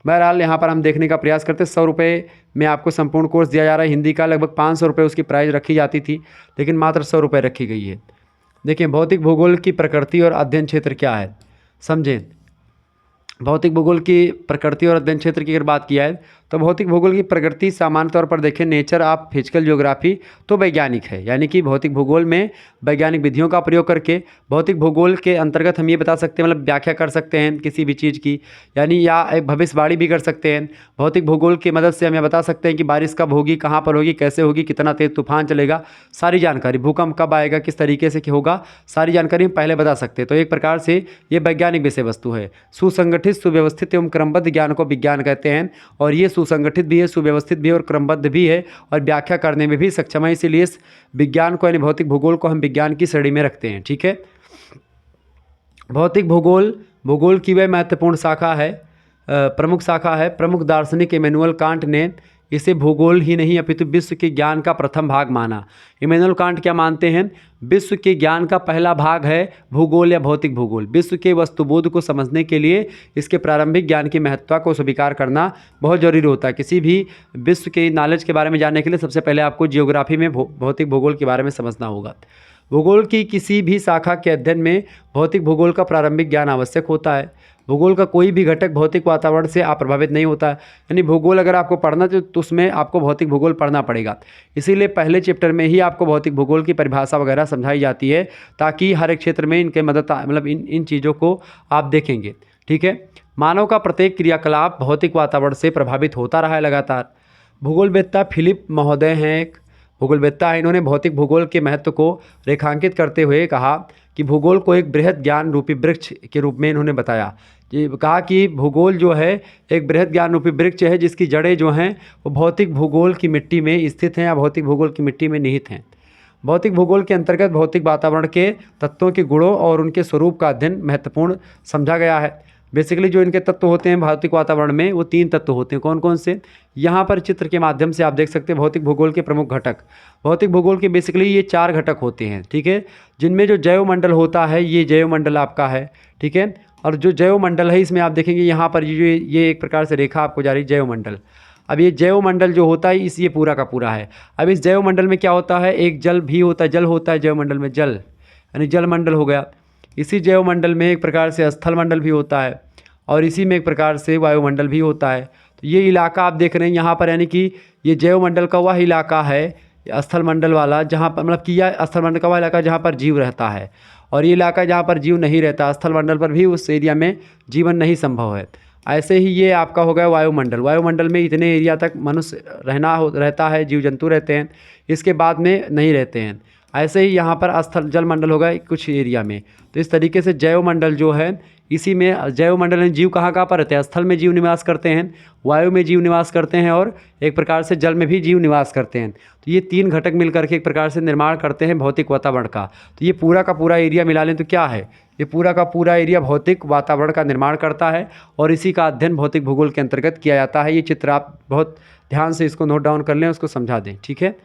बहरहाल यहाँ पर हम देखने का प्रयास करते हैं 100 रुपये में आपको संपूर्ण कोर्स दिया जा रहा है। हिंदी का लगभग 500 रुपये उसकी प्राइस रखी जाती थी, लेकिन मात्र 100 रुपये रखी गई है। देखिए भौतिक भूगोल की प्रकृति और अध्ययन क्षेत्र क्या है, समझें। भौतिक भूगोल की प्रकृति और अध्ययन क्षेत्र की अगर बात किया है तो भौतिक भूगोल की प्रकृति सामान्य तौर पर देखें नेचर ऑफ फिजिकल ज्योग्राफी तो वैज्ञानिक है, यानी कि भौतिक भूगोल में वैज्ञानिक विधियों का प्रयोग करके भौतिक भूगोल के अंतर्गत हम ये बता सकते हैं, मतलब व्याख्या कर सकते हैं किसी भी चीज़ की, यानी या एक भविष्यवाणी भी कर सकते हैं। भौतिक भूगोल की मदद से हम ये बता सकते हैं कि बारिश कब होगी, कहाँ पर होगी, कैसे होगी, कितना तेज तूफान चलेगा, सारी जानकारी, भूकंप कब आएगा, किस तरीके से होगा, सारी जानकारी हम पहले बता सकते हैं। तो एक प्रकार से ये वैज्ञानिक विषय वस्तु है। सुसंगठित सुव्यवस्थित एवं क्रमबद्ध ज्ञान को विज्ञान कहते हैं और ये सुसंगठित भी है, सुव्यवस्थित भी है और क्रमबद्ध भी है और व्याख्या करने में भी सक्षम है। इसीलिए इस विज्ञान को यानी भौतिक भूगोल को हम विज्ञान की श्रेणी में रखते हैं। ठीक है। भौतिक भूगोल की वह महत्वपूर्ण शाखा है, प्रमुख शाखा है। प्रमुख दार्शनिक इमैनुअल कांट ने इसे भूगोल ही नहीं अपितु विश्व के ज्ञान का प्रथम भाग माना। इमैनुअल कांट क्या मानते हैं, विश्व के ज्ञान का पहला भाग है भूगोल या भौतिक भूगोल। विश्व के वस्तुबोध को समझने के लिए इसके प्रारंभिक ज्ञान की महत्ता को स्वीकार करना बहुत जरूरी होता है। किसी भी विश्व के नॉलेज के बारे में जानने के लिए सबसे पहले आपको जियोग्राफी में भौतिक भूगोल के बारे में समझना होगा। भूगोल की किसी भी शाखा के अध्ययन में भौतिक भूगोल का प्रारंभिक ज्ञान आवश्यक होता है। भूगोल का कोई भी घटक भौतिक वातावरण से अप्रभावित नहीं होता है, यानी भूगोल अगर आपको पढ़ना तो उसमें आपको भौतिक भूगोल पढ़ना पड़ेगा। इसीलिए पहले चैप्टर में ही आपको भौतिक भूगोल की परिभाषा वगैरह समझाई जाती है, ताकि हर एक क्षेत्र में इनके मदद मतलब इन चीज़ों को आप देखेंगे। ठीक है। मानव का प्रत्येक क्रियाकलाप भौतिक वातावरण से प्रभावित होता रहा है लगातार। भूगोलवेत्ता फिलिप महोदय हैं, एक भूगोलवेत्ता है। इन्होंने भौतिक भूगोल के महत्व को रेखांकित करते हुए कहा कि भूगोल को एक बृहद ज्ञान रूपी वृक्ष के रूप में इन्होंने बताया। ये कहा कि भूगोल जो है एक बृहद ज्ञान रूपी वृक्ष है, जिसकी जड़ें जो हैं वो भौतिक भूगोल की मिट्टी में स्थित हैं या भौतिक भूगोल की मिट्टी में निहित हैं। भौतिक भूगोल के अंतर्गत भौतिक वातावरण के तत्वों के गुणों और उनके स्वरूप का अध्ययन महत्वपूर्ण समझा गया है। बेसिकली जो इनके तत्व होते हैं भौतिक वातावरण में वो 3 तत्व होते हैं। कौन कौन से, यहाँ पर चित्र के माध्यम से आप देख सकते हैं भौतिक भूगोल के प्रमुख घटक। भौतिक भूगोल के बेसिकली ये 4 घटक होते हैं। ठीक है। जिनमें जो जैवमंडल होता है ये जैवमंडल आपका है। ठीक है। और जो जैवमंडल है इसमें आप देखेंगे यहाँ पर ये एक प्रकार से रेखा आपको जा रही है जैवमंडल। अब ये जैवमंडल जो होता है ये पूरा का पूरा है। अब इस जैवमंडल में क्या होता है, एक जल भी होता है, जल होता है जैवमंडल में, जल यानी जलमंडल हो गया। इसी जैवमंडल में एक प्रकार से स्थल मंडल भी होता है और इसी में एक प्रकार से वायुमंडल भी होता है। तो ये इलाका आप देख रहे हैं यहाँ पर, यानी कि ये जैवमंडल का वह इलाका है स्थल मंडल वाला जहाँ पर मतलब कि यह स्थल मंडल का वह इलाका जहाँ पर जीव रहता है, और ये इलाका जहाँ पर जीव नहीं रहता, स्थल मंडल पर भी उस एरिया में जीवन नहीं संभव है। ऐसे ही ये आपका हो गया वायुमंडल। वायुमंडल में इतने एरिया तक मनुष्य रहता है, जीव जंतु रहते हैं, इसके बाद में नहीं रहते हैं। ऐसे ही यहाँ पर स्थल जल मंडल होगा कुछ एरिया में। तो इस तरीके से जैवमंडल जो है इसी में जैवमंडल में जीव कहाँ पर रहते हैं, स्थल में जीव निवास करते हैं, वायु में जीव निवास करते हैं और एक प्रकार से जल में भी जीव निवास करते हैं। तो ये 3 घटक मिल करके एक प्रकार से निर्माण करते हैं भौतिक वातावरण का। तो ये पूरा का पूरा एरिया मिला लें तो क्या है, ये पूरा का पूरा एरिया भौतिक वातावरण का निर्माण करता है और इसी का अध्ययन भौतिक भूगोल के अंतर्गत किया जाता है। ये चित्र आप बहुत ध्यान से इसको नोट डाउन कर लें, उसको समझा दें। ठीक है।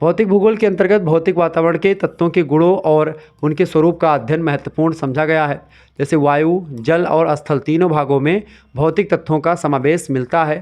भौतिक भूगोल के अंतर्गत भौतिक वातावरण के तत्वों के गुणों और उनके स्वरूप का अध्ययन महत्वपूर्ण समझा गया है। जैसे वायु, जल और स्थल तीनों भागों में भौतिक तत्वों का समावेश मिलता है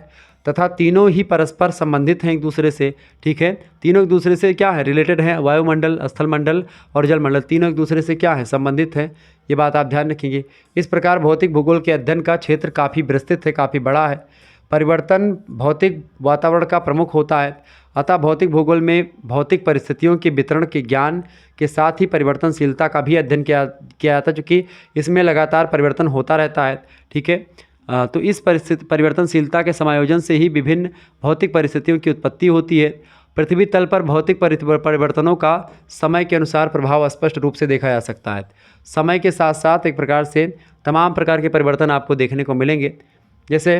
तथा तीनों ही परस्पर संबंधित हैं एक दूसरे से। ठीक है। तीनों एक दूसरे से क्या है, रिलेटेड हैं। वायुमंडल, स्थल मंडल और जलमंडल तीनों एक दूसरे से क्या है, संबंधित हैं। ये बात आप ध्यान रखेंगे। इस प्रकार भौतिक भूगोल के अध्ययन का क्षेत्र काफ़ी विस्तृत है, काफ़ी बड़ा है। परिवर्तन भौतिक वातावरण का प्रमुख होता है, अतः भौतिक भूगोल में भौतिक परिस्थितियों के वितरण के ज्ञान के साथ ही परिवर्तनशीलता का भी अध्ययन किया जाता है, क्योंकि इसमें लगातार परिवर्तन होता रहता है। ठीक है। तो इस परिवर्तनशीलता के समायोजन से ही विभिन्न भौतिक परिस्थितियों की उत्पत्ति होती है। पृथ्वी तल पर भौतिक परिवर्तनों का समय के अनुसार प्रभाव स्पष्ट रूप से देखा जा सकता है। समय के साथ साथ एक प्रकार से तमाम प्रकार के परिवर्तन आपको देखने को मिलेंगे। जैसे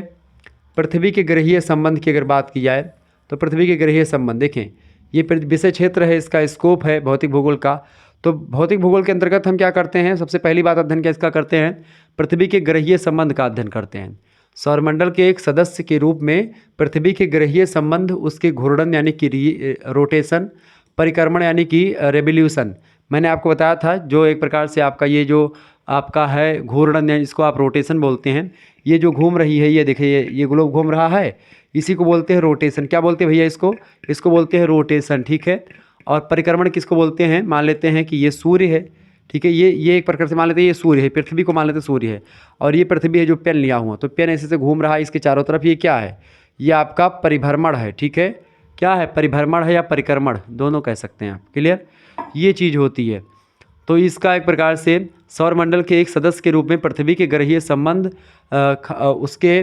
पृथ्वी के ग्रहीय संबंध की अगर बात की जाए तो पृथ्वी के ग्रहीय संबंध देखें, ये विषय क्षेत्र है, इसका स्कोप है भौतिक भूगोल का। तो भौतिक भूगोल के अंतर्गत हम क्या करते हैं, सबसे पहली बात अध्ययन क्या इसका करते हैं, पृथ्वी के ग्रहीय संबंध का अध्ययन करते हैं। सौरमंडल के एक सदस्य के रूप में पृथ्वी के ग्रहीय संबंध, उसके घूर्णन यानी कि रोटेशन, परिक्रमण यानी कि रेवोल्यूशन, मैंने आपको बताया था जो एक प्रकार से आपका ये जो आपका है घूर्णन, यानी इसको आप रोटेशन बोलते हैं। ये जो घूम रही है, ये देखिए ये ग्लोब घूम रहा है, इसी को बोलते हैं रोटेशन। क्या बोलते हैं भैया इसको बोलते हैं रोटेशन, ठीक है। और परिक्रमण किसको बोलते हैं, मान लेते हैं कि ये सूर्य है, ठीक है, ये एक प्रकार से मान लेते हैं ये सूर्य है, पृथ्वी को मान लेते हैं सूर्य है, और ये पृथ्वी है जो पेन लिया हुआ, तो पेन ऐसे से घूम रहा है इसके चारों तरफ, ये क्या है, ये आपका परिभ्रमण है, ठीक है। क्या है, परिभ्रमण है या परिक्रमण, दोनों कह सकते हैं आप, क्लियर, ये चीज़ होती है। तो इसका एक प्रकार से सौरमंडल के एक सदस्य के रूप में पृथ्वी के ग्रहीय संबंध, उसके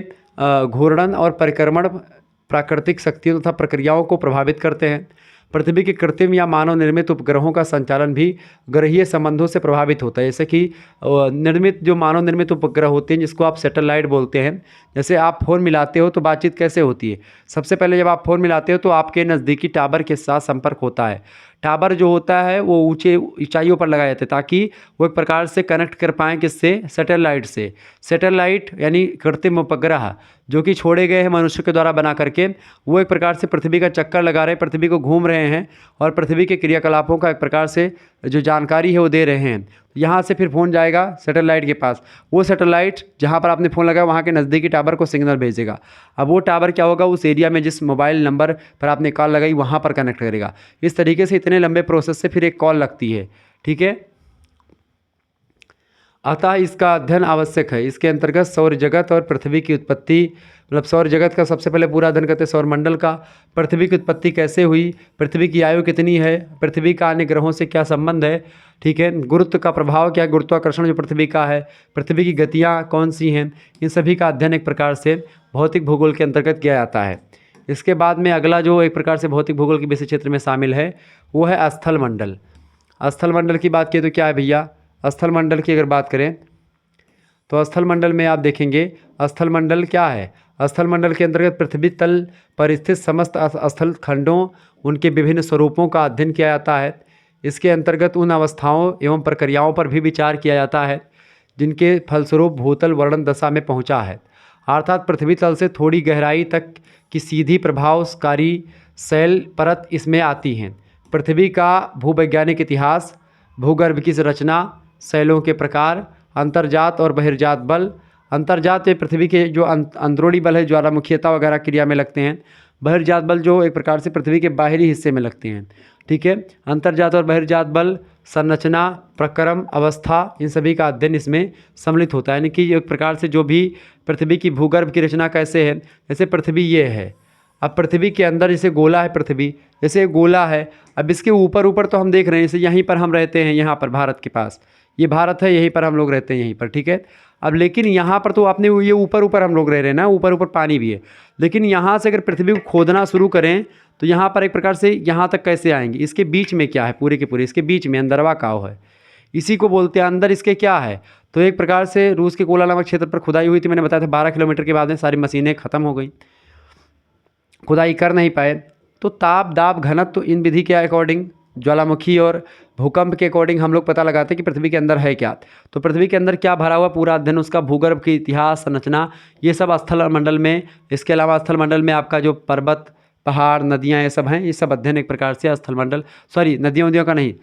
घूर्णन और परिक्रमण प्राकृतिक शक्तियों तथा प्रक्रियाओं को प्रभावित करते हैं। पृथ्वी के कृत्रिम या मानव निर्मित उपग्रहों का संचालन भी ग्रहीय संबंधों से प्रभावित होता है। जैसे कि निर्मित जो मानव निर्मित उपग्रह होते हैं जिसको आप सैटेलाइट बोलते हैं, जैसे आप फ़ोन मिलाते हो तो बातचीत कैसे होती है, सबसे पहले जब आप फ़ोन मिलाते हो तो आपके नज़दीकी टावर के साथ संपर्क होता है। टावर जो होता है वो ऊंचे ऊंचाइयों पर लगाए जाते हैं ताकि वो एक प्रकार से कनेक्ट कर पाएँ किससे, सैटेलाइट से। सैटेलाइट यानी कृत्रिम उपग्रह जो कि छोड़े गए हैं मनुष्य के द्वारा बना करके, वो एक प्रकार से पृथ्वी का चक्कर लगा रहे हैं, पृथ्वी को घूम रहे हैं और पृथ्वी के क्रियाकलापों का एक प्रकार से जो जानकारी है वो दे रहे हैं। यहाँ से फिर फ़ोन जाएगा सैटेलाइट के पास, वो सैटेलाइट जहाँ पर आपने फ़ोन लगाया वहाँ के नज़दीकी टावर को सिग्नल भेजेगा। अब वो टावर क्या होगा, उस एरिया में जिस मोबाइल नंबर पर आपने कॉल लगाई वहाँ पर कनेक्ट करेगा। इस तरीके से इतने लंबे प्रोसेस से फिर एक कॉल लगती है, ठीक है। अतः इसका अध्ययन आवश्यक है। इसके अंतर्गत सौर जगत और पृथ्वी की उत्पत्ति, मतलब सौर जगत का सबसे पहले पूरा अध्ययन करते हैं, सौरमंडल का, पृथ्वी की उत्पत्ति कैसे हुई, पृथ्वी की आयु कितनी है, पृथ्वी का अन्य ग्रहों से क्या संबंध है, ठीक है, गुरुत्व का प्रभाव क्या है, गुरुत्वाकर्षण जो पृथ्वी का है, पृथ्वी की गतियाँ कौन सी हैं, इन सभी का अध्ययन एक प्रकार से भौतिक भूगोल के अंतर्गत किया जाता है। इसके बाद में अगला जो एक प्रकार से भौतिक भूगोल के विषय क्षेत्र में शामिल है वो है स्थल मंडल। स्थल मंडल की बात किए तो क्या है भैया, स्थल मंडल की अगर बात करें तो स्थल मंडल में आप देखेंगे स्थल मंडल क्या है, स्थल मंडल के अंतर्गत पृथ्वी तल पर स्थित समस्त स्थल खंडों, उनके विभिन्न स्वरूपों का अध्ययन किया जाता है। इसके अंतर्गत उन अवस्थाओं एवं प्रक्रियाओं पर भी विचार किया जाता है जिनके फलस्वरूप भूतल वर्णन दशा में पहुंचा है, अर्थात पृथ्वी तल से थोड़ी गहराई तक की सीधी प्रभावकारी शैल परत इसमें आती हैं। पृथ्वी का भूवैज्ञानिक इतिहास, भूगर्भ की रचना, शैलों के प्रकार, अंतर्जात और बहिर्जात बल। अंतर्जात ये पृथ्वी के जो अंदरूनी बल है, ज्वालामुखीयता वगैरह क्रिया में लगते हैं। बहिर्जात बल जो एक प्रकार से पृथ्वी के बाहरी हिस्से में लगते हैं, ठीक है। अंतर्जात और बहिर्जात बल, संरचना, प्रक्रम, अवस्था, इन सभी का अध्ययन इसमें सम्मिलित होता है। यानी कि एक प्रकार से जो भी पृथ्वी की भूगर्भ की रचना कैसे है, जैसे पृथ्वी ये है, अब पृथ्वी के अंदर जैसे गोला है, पृथ्वी जैसे गोला है, अब इसके ऊपर ऊपर तो हम देख रहे हैं, जैसे यहीं पर हम रहते हैं, यहाँ पर भारत के पास ये भारत है, यहीं पर हम लोग रहते हैं यहीं पर, ठीक है। अब लेकिन यहाँ पर तो आपने ये ऊपर ऊपर हम लोग रह रहे हैं ना, ऊपर ऊपर पानी भी है, लेकिन यहाँ से अगर पृथ्वी को खोदना शुरू करें तो यहाँ पर एक प्रकार से यहाँ तक कैसे आएंगे, इसके बीच में क्या है, पूरे के पूरे इसके बीच में अंदरवा काव है, इसी को बोलते हैं अंदर इसके क्या है। तो एक प्रकार से रूस के कोला नामक क्षेत्र पर खुदाई हुई थी, मैंने बताया था 12 किलोमीटर के बाद में सारी मशीनें ख़त्म हो गई, खुदाई कर नहीं पाए। तो ताप, दाब, घनत्व, इन विधि के अकॉर्डिंग, ज्वालामुखी और भूकंप के अकॉर्डिंग हम लोग पता लगाते हैं कि पृथ्वी के अंदर है क्या। तो पृथ्वी के अंदर क्या भरा हुआ, पूरा अध्ययन उसका, भूगर्भ की इतिहास, संरचना, ये सब स्थल मंडल में। इसके अलावा स्थल मंडल में आपका जो पर्वत, पहाड़, नदियाँ, ये सब हैं, ये सब अध्ययन एक प्रकार से स्थल मंडल, सॉरी नदियों नदियों का नहीं,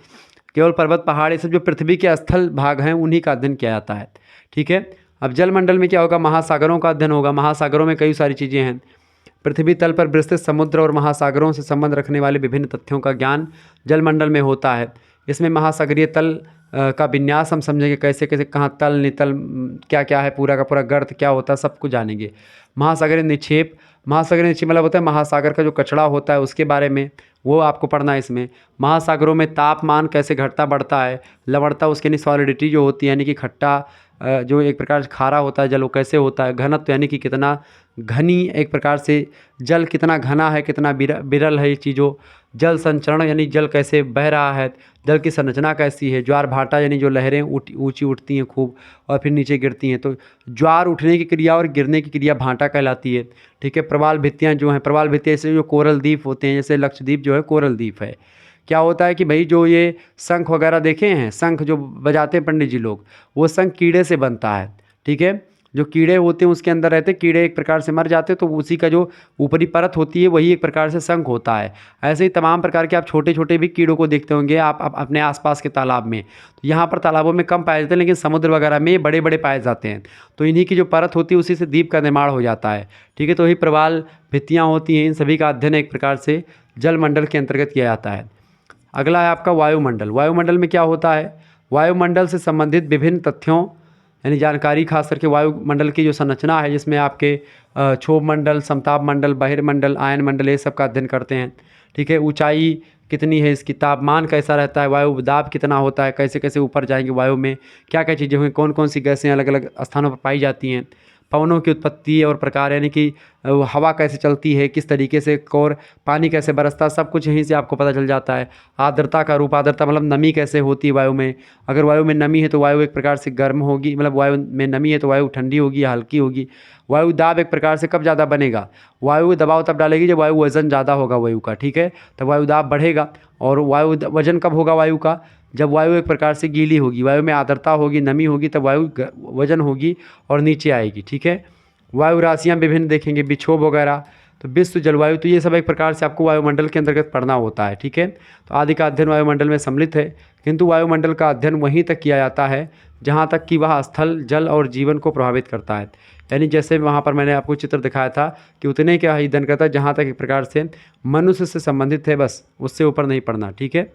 केवल पर्वत, पहाड़, ये सब जो पृथ्वी के स्थल भाग हैं उन्हीं का अध्ययन किया जाता है, ठीक है। अब जल मंडल में क्या होगा, महासागरों का अध्ययन होगा। महासागरों में कई सारी चीज़ें हैं। पृथ्वी तल पर विस्तृत समुद्र और महासागरों से संबंध रखने वाले विभिन्न तथ्यों का ज्ञान जल मंडल में होता है। इसमें महासागरीय तल का विन्यास हम समझेंगे, कैसे कैसे, कहाँ तल, नितल, क्या क्या है, पूरा का पूरा गर्त क्या होता है, सब कुछ जानेंगे। महासागरीय निक्षेप, महासागरीय निक्षेप मतलब होता है महासागर का जो कचरा होता है उसके बारे में, वो आपको पढ़ना है इसमें। महासागरों में तापमान कैसे घटता बढ़ता है, लवणता, उसके यानी सॉलिडिटी जो होती है, यानी कि खट्टा जो एक प्रकार से खारा होता है जल, वो कैसे होता है, घनत्व यानी कि कितना घनी एक प्रकार से जल कितना घना है, कितना विरल है ये चीज़ों, जल संचरण यानी जल कैसे बह रहा है, जल की संरचना कैसी है, ज्वार भाटा यानी जो लहरें ऊंची उठती हैं खूब और फिर नीचे गिरती हैं, तो ज्वार उठने की क्रिया और गिरने की क्रिया भाटा कहलाती है। ठीक है, प्रवाल भित्तियाँ जो हैं, प्रवाल भित्तियाँ जैसे जो कोरल द्वीप होते हैं, जैसे लक्षद्वीप जो है कोरल द्वीप है। क्या होता है कि भाई जो ये शंख वगैरह देखे हैं, शंख जो बजाते हैं पंडित जी लोग, वो शंख कीड़े से बनता है। ठीक है, जो कीड़े होते हैं उसके अंदर रहते, कीड़े एक प्रकार से मर जाते हैं तो उसी का जो ऊपरी परत होती है वही एक प्रकार से शंख होता है। ऐसे ही तमाम प्रकार के आप छोटे छोटे भी कीड़ों को देखते होंगे आप अपने आसपास के तालाब में। तो यहाँ पर तालाबों में कम पाए जाते हैं, लेकिन समुद्र वगैरह में बड़े बड़े पाए जाते हैं। तो इन्हीं की जो परत होती है उसी से द्वीप का निर्माण हो जाता है। ठीक है, तो वही प्रवाल भित्तियाँ होती हैं, इन सभी का अध्ययन एक प्रकार से जलमंडल के अंतर्गत किया जाता है। अगला है आपका वायुमंडल। वायुमंडल में क्या होता है, वायुमंडल से संबंधित विभिन्न तथ्यों यानी जानकारी, खास करके वायुमंडल की जो संरचना है, जिसमें आपके क्षोभ मंडल, समताप मंडल, बहिर्मंडल, आयन मंडल, ये सब का अध्ययन करते हैं। ठीक है, ऊंचाई कितनी है इसकी, तापमान कैसा रहता है, वायु दाब कितना होता है, कैसे कैसे ऊपर जाएंगे वायु में, क्या क्या चीज़ें हुई, कौन कौन सी गैसें अलग अलग स्थानों पर पाई जाती हैं, पवनों की उत्पत्ति और प्रकार यानी कि हवा कैसे चलती है, किस तरीके से, और पानी कैसे बरसता, सब कुछ यहीं से आपको पता चल जाता है। आर्द्रता का रूप, आर्द्रता मतलब नमी कैसे होती है वायु में, अगर वायु में नमी है तो वायु एक प्रकार से गर्म होगी, मतलब वायु में नमी है तो वायु ठंडी होगी या हल्की होगी। वायु दाब एक प्रकार से कब ज़्यादा बनेगा, वायु दबाव तब डालेगी जब वायु वजन ज़्यादा होगा वायु का। ठीक है, तब वायु दाब बढ़ेगा। और वायु वजन कब होगा वायु का, जब वायु एक प्रकार से गीली होगी, वायु में आर्द्रता होगी, नमी होगी, तब वायु वजन होगी और नीचे आएगी। ठीक है, वायु राशियाँ विभिन्न देखेंगे, विक्षोभ वगैरह, तो विश्व जलवायु, तो ये सब एक प्रकार से आपको वायुमंडल के अंतर्गत पढ़ना होता है। ठीक है, तो आदि का अध्ययन वायुमंडल में सम्मिलित है, किंतु वायुमंडल का अध्ययन वहीं तक किया जाता है जहाँ तक कि वह स्थल, जल और जीवन को प्रभावित करता है। यानी जैसे वहाँ पर मैंने आपको चित्र दिखाया था कि उतने का ही अध्ययन करता है जहाँ तक एक प्रकार से मनुष्य से संबंधित है, बस उससे ऊपर नहीं पढ़ना। ठीक है,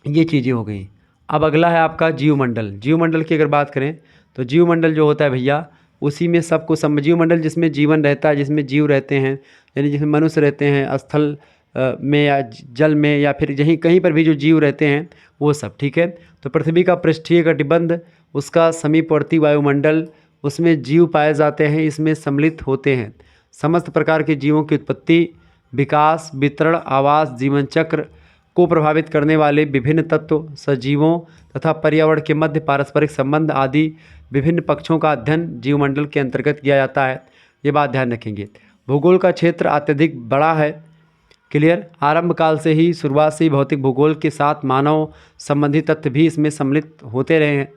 ये चीज़ें हो गई। अब अगला है आपका जीवमंडल। जीवमंडल की अगर बात करें तो जीवमंडल जो होता है भैया, उसी में सब कुछ जीवमंडल जिसमें जीवन रहता है, जिसमें जीव रहते हैं, यानी जिसमें मनुष्य रहते हैं, स्थल में या जल में या फिर यहीं कहीं पर भी जो जीव रहते हैं वो सब। ठीक है, तो पृथ्वी का पृष्ठीय कटिबंध, उसका समीपवर्ती वायुमंडल, उसमें जीव पाए जाते हैं, इसमें सम्मिलित होते हैं। समस्त प्रकार के जीवों की उत्पत्ति, विकास, वितरण, आवास, जीवन चक्र को प्रभावित करने वाले विभिन्न तत्व, सजीवों तथा पर्यावरण के मध्य पारस्परिक संबंध आदि विभिन्न पक्षों का अध्ययन जीवमंडल के अंतर्गत किया जाता है। ये बात ध्यान रखेंगे। भूगोल का क्षेत्र अत्यधिक बड़ा है। क्लियर, आरंभ काल से ही, शुरुआत से ही भौतिक भूगोल के साथ मानव संबंधी तथ्य भी इसमें सम्मिलित होते रहे हैं।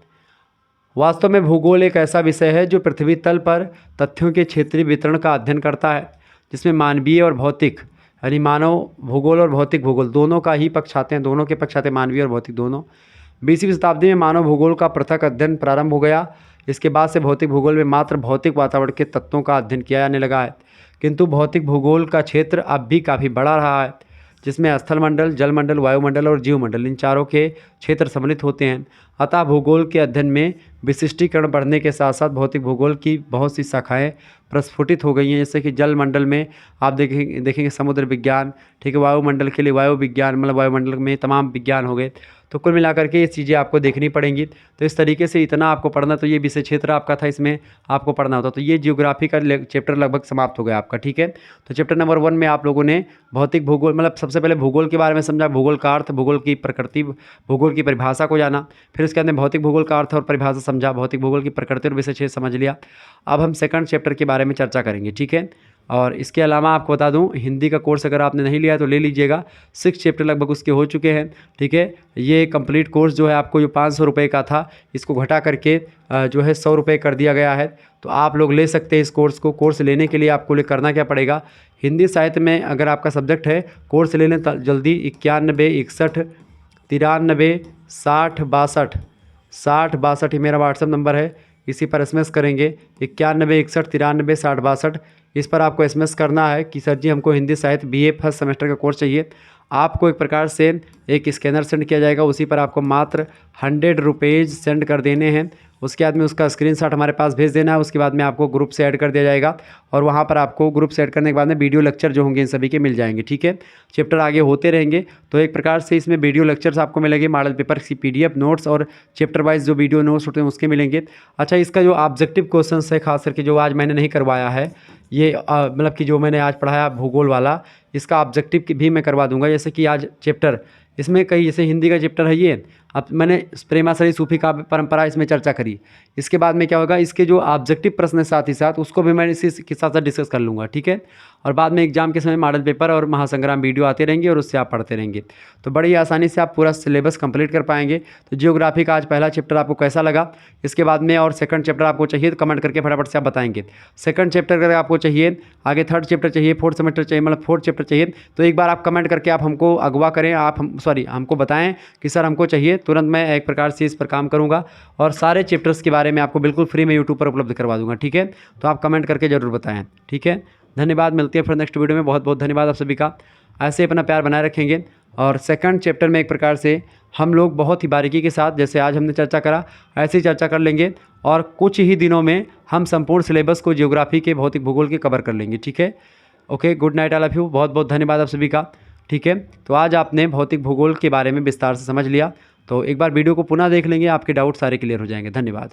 वास्तव में भूगोल एक ऐसा विषय है जो पृथ्वी तल पर तथ्यों के क्षेत्रीय वितरण का अध्ययन करता है, जिसमें मानवीय और भौतिक यानी मानव भूगोल और भौतिक भूगोल दोनों का ही पक्ष आते हैं, दोनों के पक्ष आते हैं, मानवीय और भौतिक दोनों। 20वीं शताब्दी में मानव भूगोल का पृथक अध्ययन प्रारंभ हो गया। इसके बाद से भौतिक भूगोल में मात्र भौतिक वातावरण के तत्वों का अध्ययन किया जाने लगा है, किंतु भौतिक भूगोल का क्षेत्र अब भी काफ़ी बड़ा रहा है, जिसमें स्थलमंडल, जलमंडल, वायुमंडल और जीवमंडल, इन चारों के क्षेत्र सम्मिलित होते हैं। अतः भूगोल के अध्ययन में विशिष्टीकरण बढ़ने के साथ साथ भौतिक भूगोल की बहुत सी शाखाएं प्रस्फुटित हो गई हैं। जैसे कि जलमंडल में आप देखेंगे समुद्र विज्ञान, ठीक है, वायुमंडल के लिए वायु विज्ञान, मतलब वायुमंडल में तमाम विज्ञान हो गए। तो कुल मिलाकर के ये चीज़ें आपको देखनी पड़ेंगी। तो इस तरीके से इतना आपको पढ़ना, तो ये विषय क्षेत्र आपका था, इसमें आपको पढ़ना होता। तो ये जियोग्राफी का चैप्टर लगभग समाप्त हो गया आपका। ठीक है, तो चैप्टर नंबर 1 में आप लोगों ने भौतिक भूगोल, मतलब सबसे पहले भूगोल के बारे में समझा, भूगोल का अर्थ, भूगोल की प्रकृति, भूगोल की परिभाषा को जाना, फिर उसके अंदर भौतिक भूगोल का अर्थ और परिभाषा समझा, भौतिक भूगोल की प्रकृति और विषय क्षेत्र समझ लिया। अब हम सेकंड चैप्टर के बारे में चर्चा करेंगे। ठीक है, और इसके अलावा आपको बता दूं, हिंदी का कोर्स अगर आपने नहीं लिया तो ले लीजिएगा। 6 चैप्टर लगभग उसके हो चुके हैं। ठीक है, ये कंप्लीट कोर्स जो है आपको जो 500 रुपये का था, इसको घटा करके जो है 100 रुपये कर दिया गया है। तो आप लोग ले सकते हैं इस कोर्स को। कोर्स लेने के लिए आपको करना क्या पड़ेगा, हिंदी साहित्य में अगर आपका सब्जेक्ट है, कोर्स ले लें जल्दी। 91 61 93 60 62 60 62 ये मेरा व्हाट्सअप नंबर है, इसी पर SMS करेंगे। 91 61 93 60 62 इस पर आपको SMS करना है कि सर जी हमको हिंदी साहित्य BA फर्स्ट सेमेस्टर का कोर्स चाहिए। आपको एक प्रकार से एक स्कैनर सेंड किया जाएगा, उसी पर आपको मात्र 100 रुपीज़ सेंड कर देने हैं उसके बाद में उसका स्क्रीनशॉट हमारे पास भेज देना है। उसके बाद में आपको ग्रुप से ऐड कर दिया जाएगा और वहाँ पर आपको ग्रुप से ऐड करने के बाद में वीडियो लेक्चर जो होंगे इन सभी के मिल जाएंगे। ठीक है, चैप्टर आगे होते रहेंगे, तो एक प्रकार से इसमें वीडियो लेक्चर्स आपको मिलेंगे, मॉडल पेपर की PDF नोट्स और चैप्टर वाइज जो वीडियो नोट्स होते हैं उसके मिलेंगे। अच्छा, इसका जो ऑब्जेक्टिव क्वेश्चन है खास करके जो आज मैंने नहीं करवाया है, ये मतलब कि जो मैंने आज पढ़ाया भूगोल वाला, इसका ऑब्जेक्टिव भी मैं करवा दूंगा। जैसे कि आज चैप्टर इसमें कई, जैसे हिंदी का चैप्टर है ये, अब मैंने प्रेमाश्रयी सूफी काव्य परंपरा इसमें चर्चा करी। इसके बाद में क्या होगा, इसके जो ऑब्जेक्टिव प्रश्न है साथ ही साथ उसको भी मैं इसी के साथ साथ डिस्कस कर लूँगा। ठीक है, और बाद में एग्जाम के समय मॉडल पेपर और महासंग्राम वीडियो आते रहेंगे और उससे आप पढ़ते रहेंगे, तो बड़ी आसानी से आप पूरा सिलेबस कंप्लीट कर पाएंगे। तो जियोग्राफी का आज पहला चैप्टर आपको कैसा लगा, इसके बाद में और सेकंड चैप्टर आपको चाहिए तो कमेंट करके फटाफट से आप बताएंगे। सेकंड चैप्टर अगर आपको चाहिए, आगे थर्ड चैप्टर चाहिए, फोर्थ सेमेस्टर चाहिए, मतलब फोर्थ चैप्टर चाहिए, तो एक बार आप कमेंट करके आप हमको अगवा करें, आप हमको बताएं कि सर हमको चाहिए, तुरंत मैं एक प्रकार से इस पर काम करूंगा और सारे चैप्टर्स के बारे में आपको बिल्कुल फ्री में यूट्यूब पर उपलब्ध करवा दूंगा। ठीक है, तो आप कमेंट करके ज़रूर बताएं। ठीक है, धन्यवाद, मिलते हैं फिर नेक्स्ट वीडियो में। बहुत बहुत धन्यवाद आप सभी का, ऐसे अपना प्यार बनाए रखेंगे। और सेकंड चैप्टर में एक प्रकार से हम लोग बहुत ही बारीकी के साथ, जैसे आज हमने चर्चा करा, ऐसे ही चर्चा कर लेंगे और कुछ ही दिनों में हम संपूर्ण सिलेबस को जियोग्राफी के, भौतिक भूगोल के कवर कर लेंगे। ठीक है, okay, good night all of you, बहुत बहुत धन्यवाद आप सभी का। ठीक है, तो आज आपने भौतिक भूगोल के बारे में विस्तार से समझ लिया, तो एक बार वीडियो को पुनः देख लेंगे, आपके डाउट सारे क्लियर हो जाएंगे। धन्यवाद।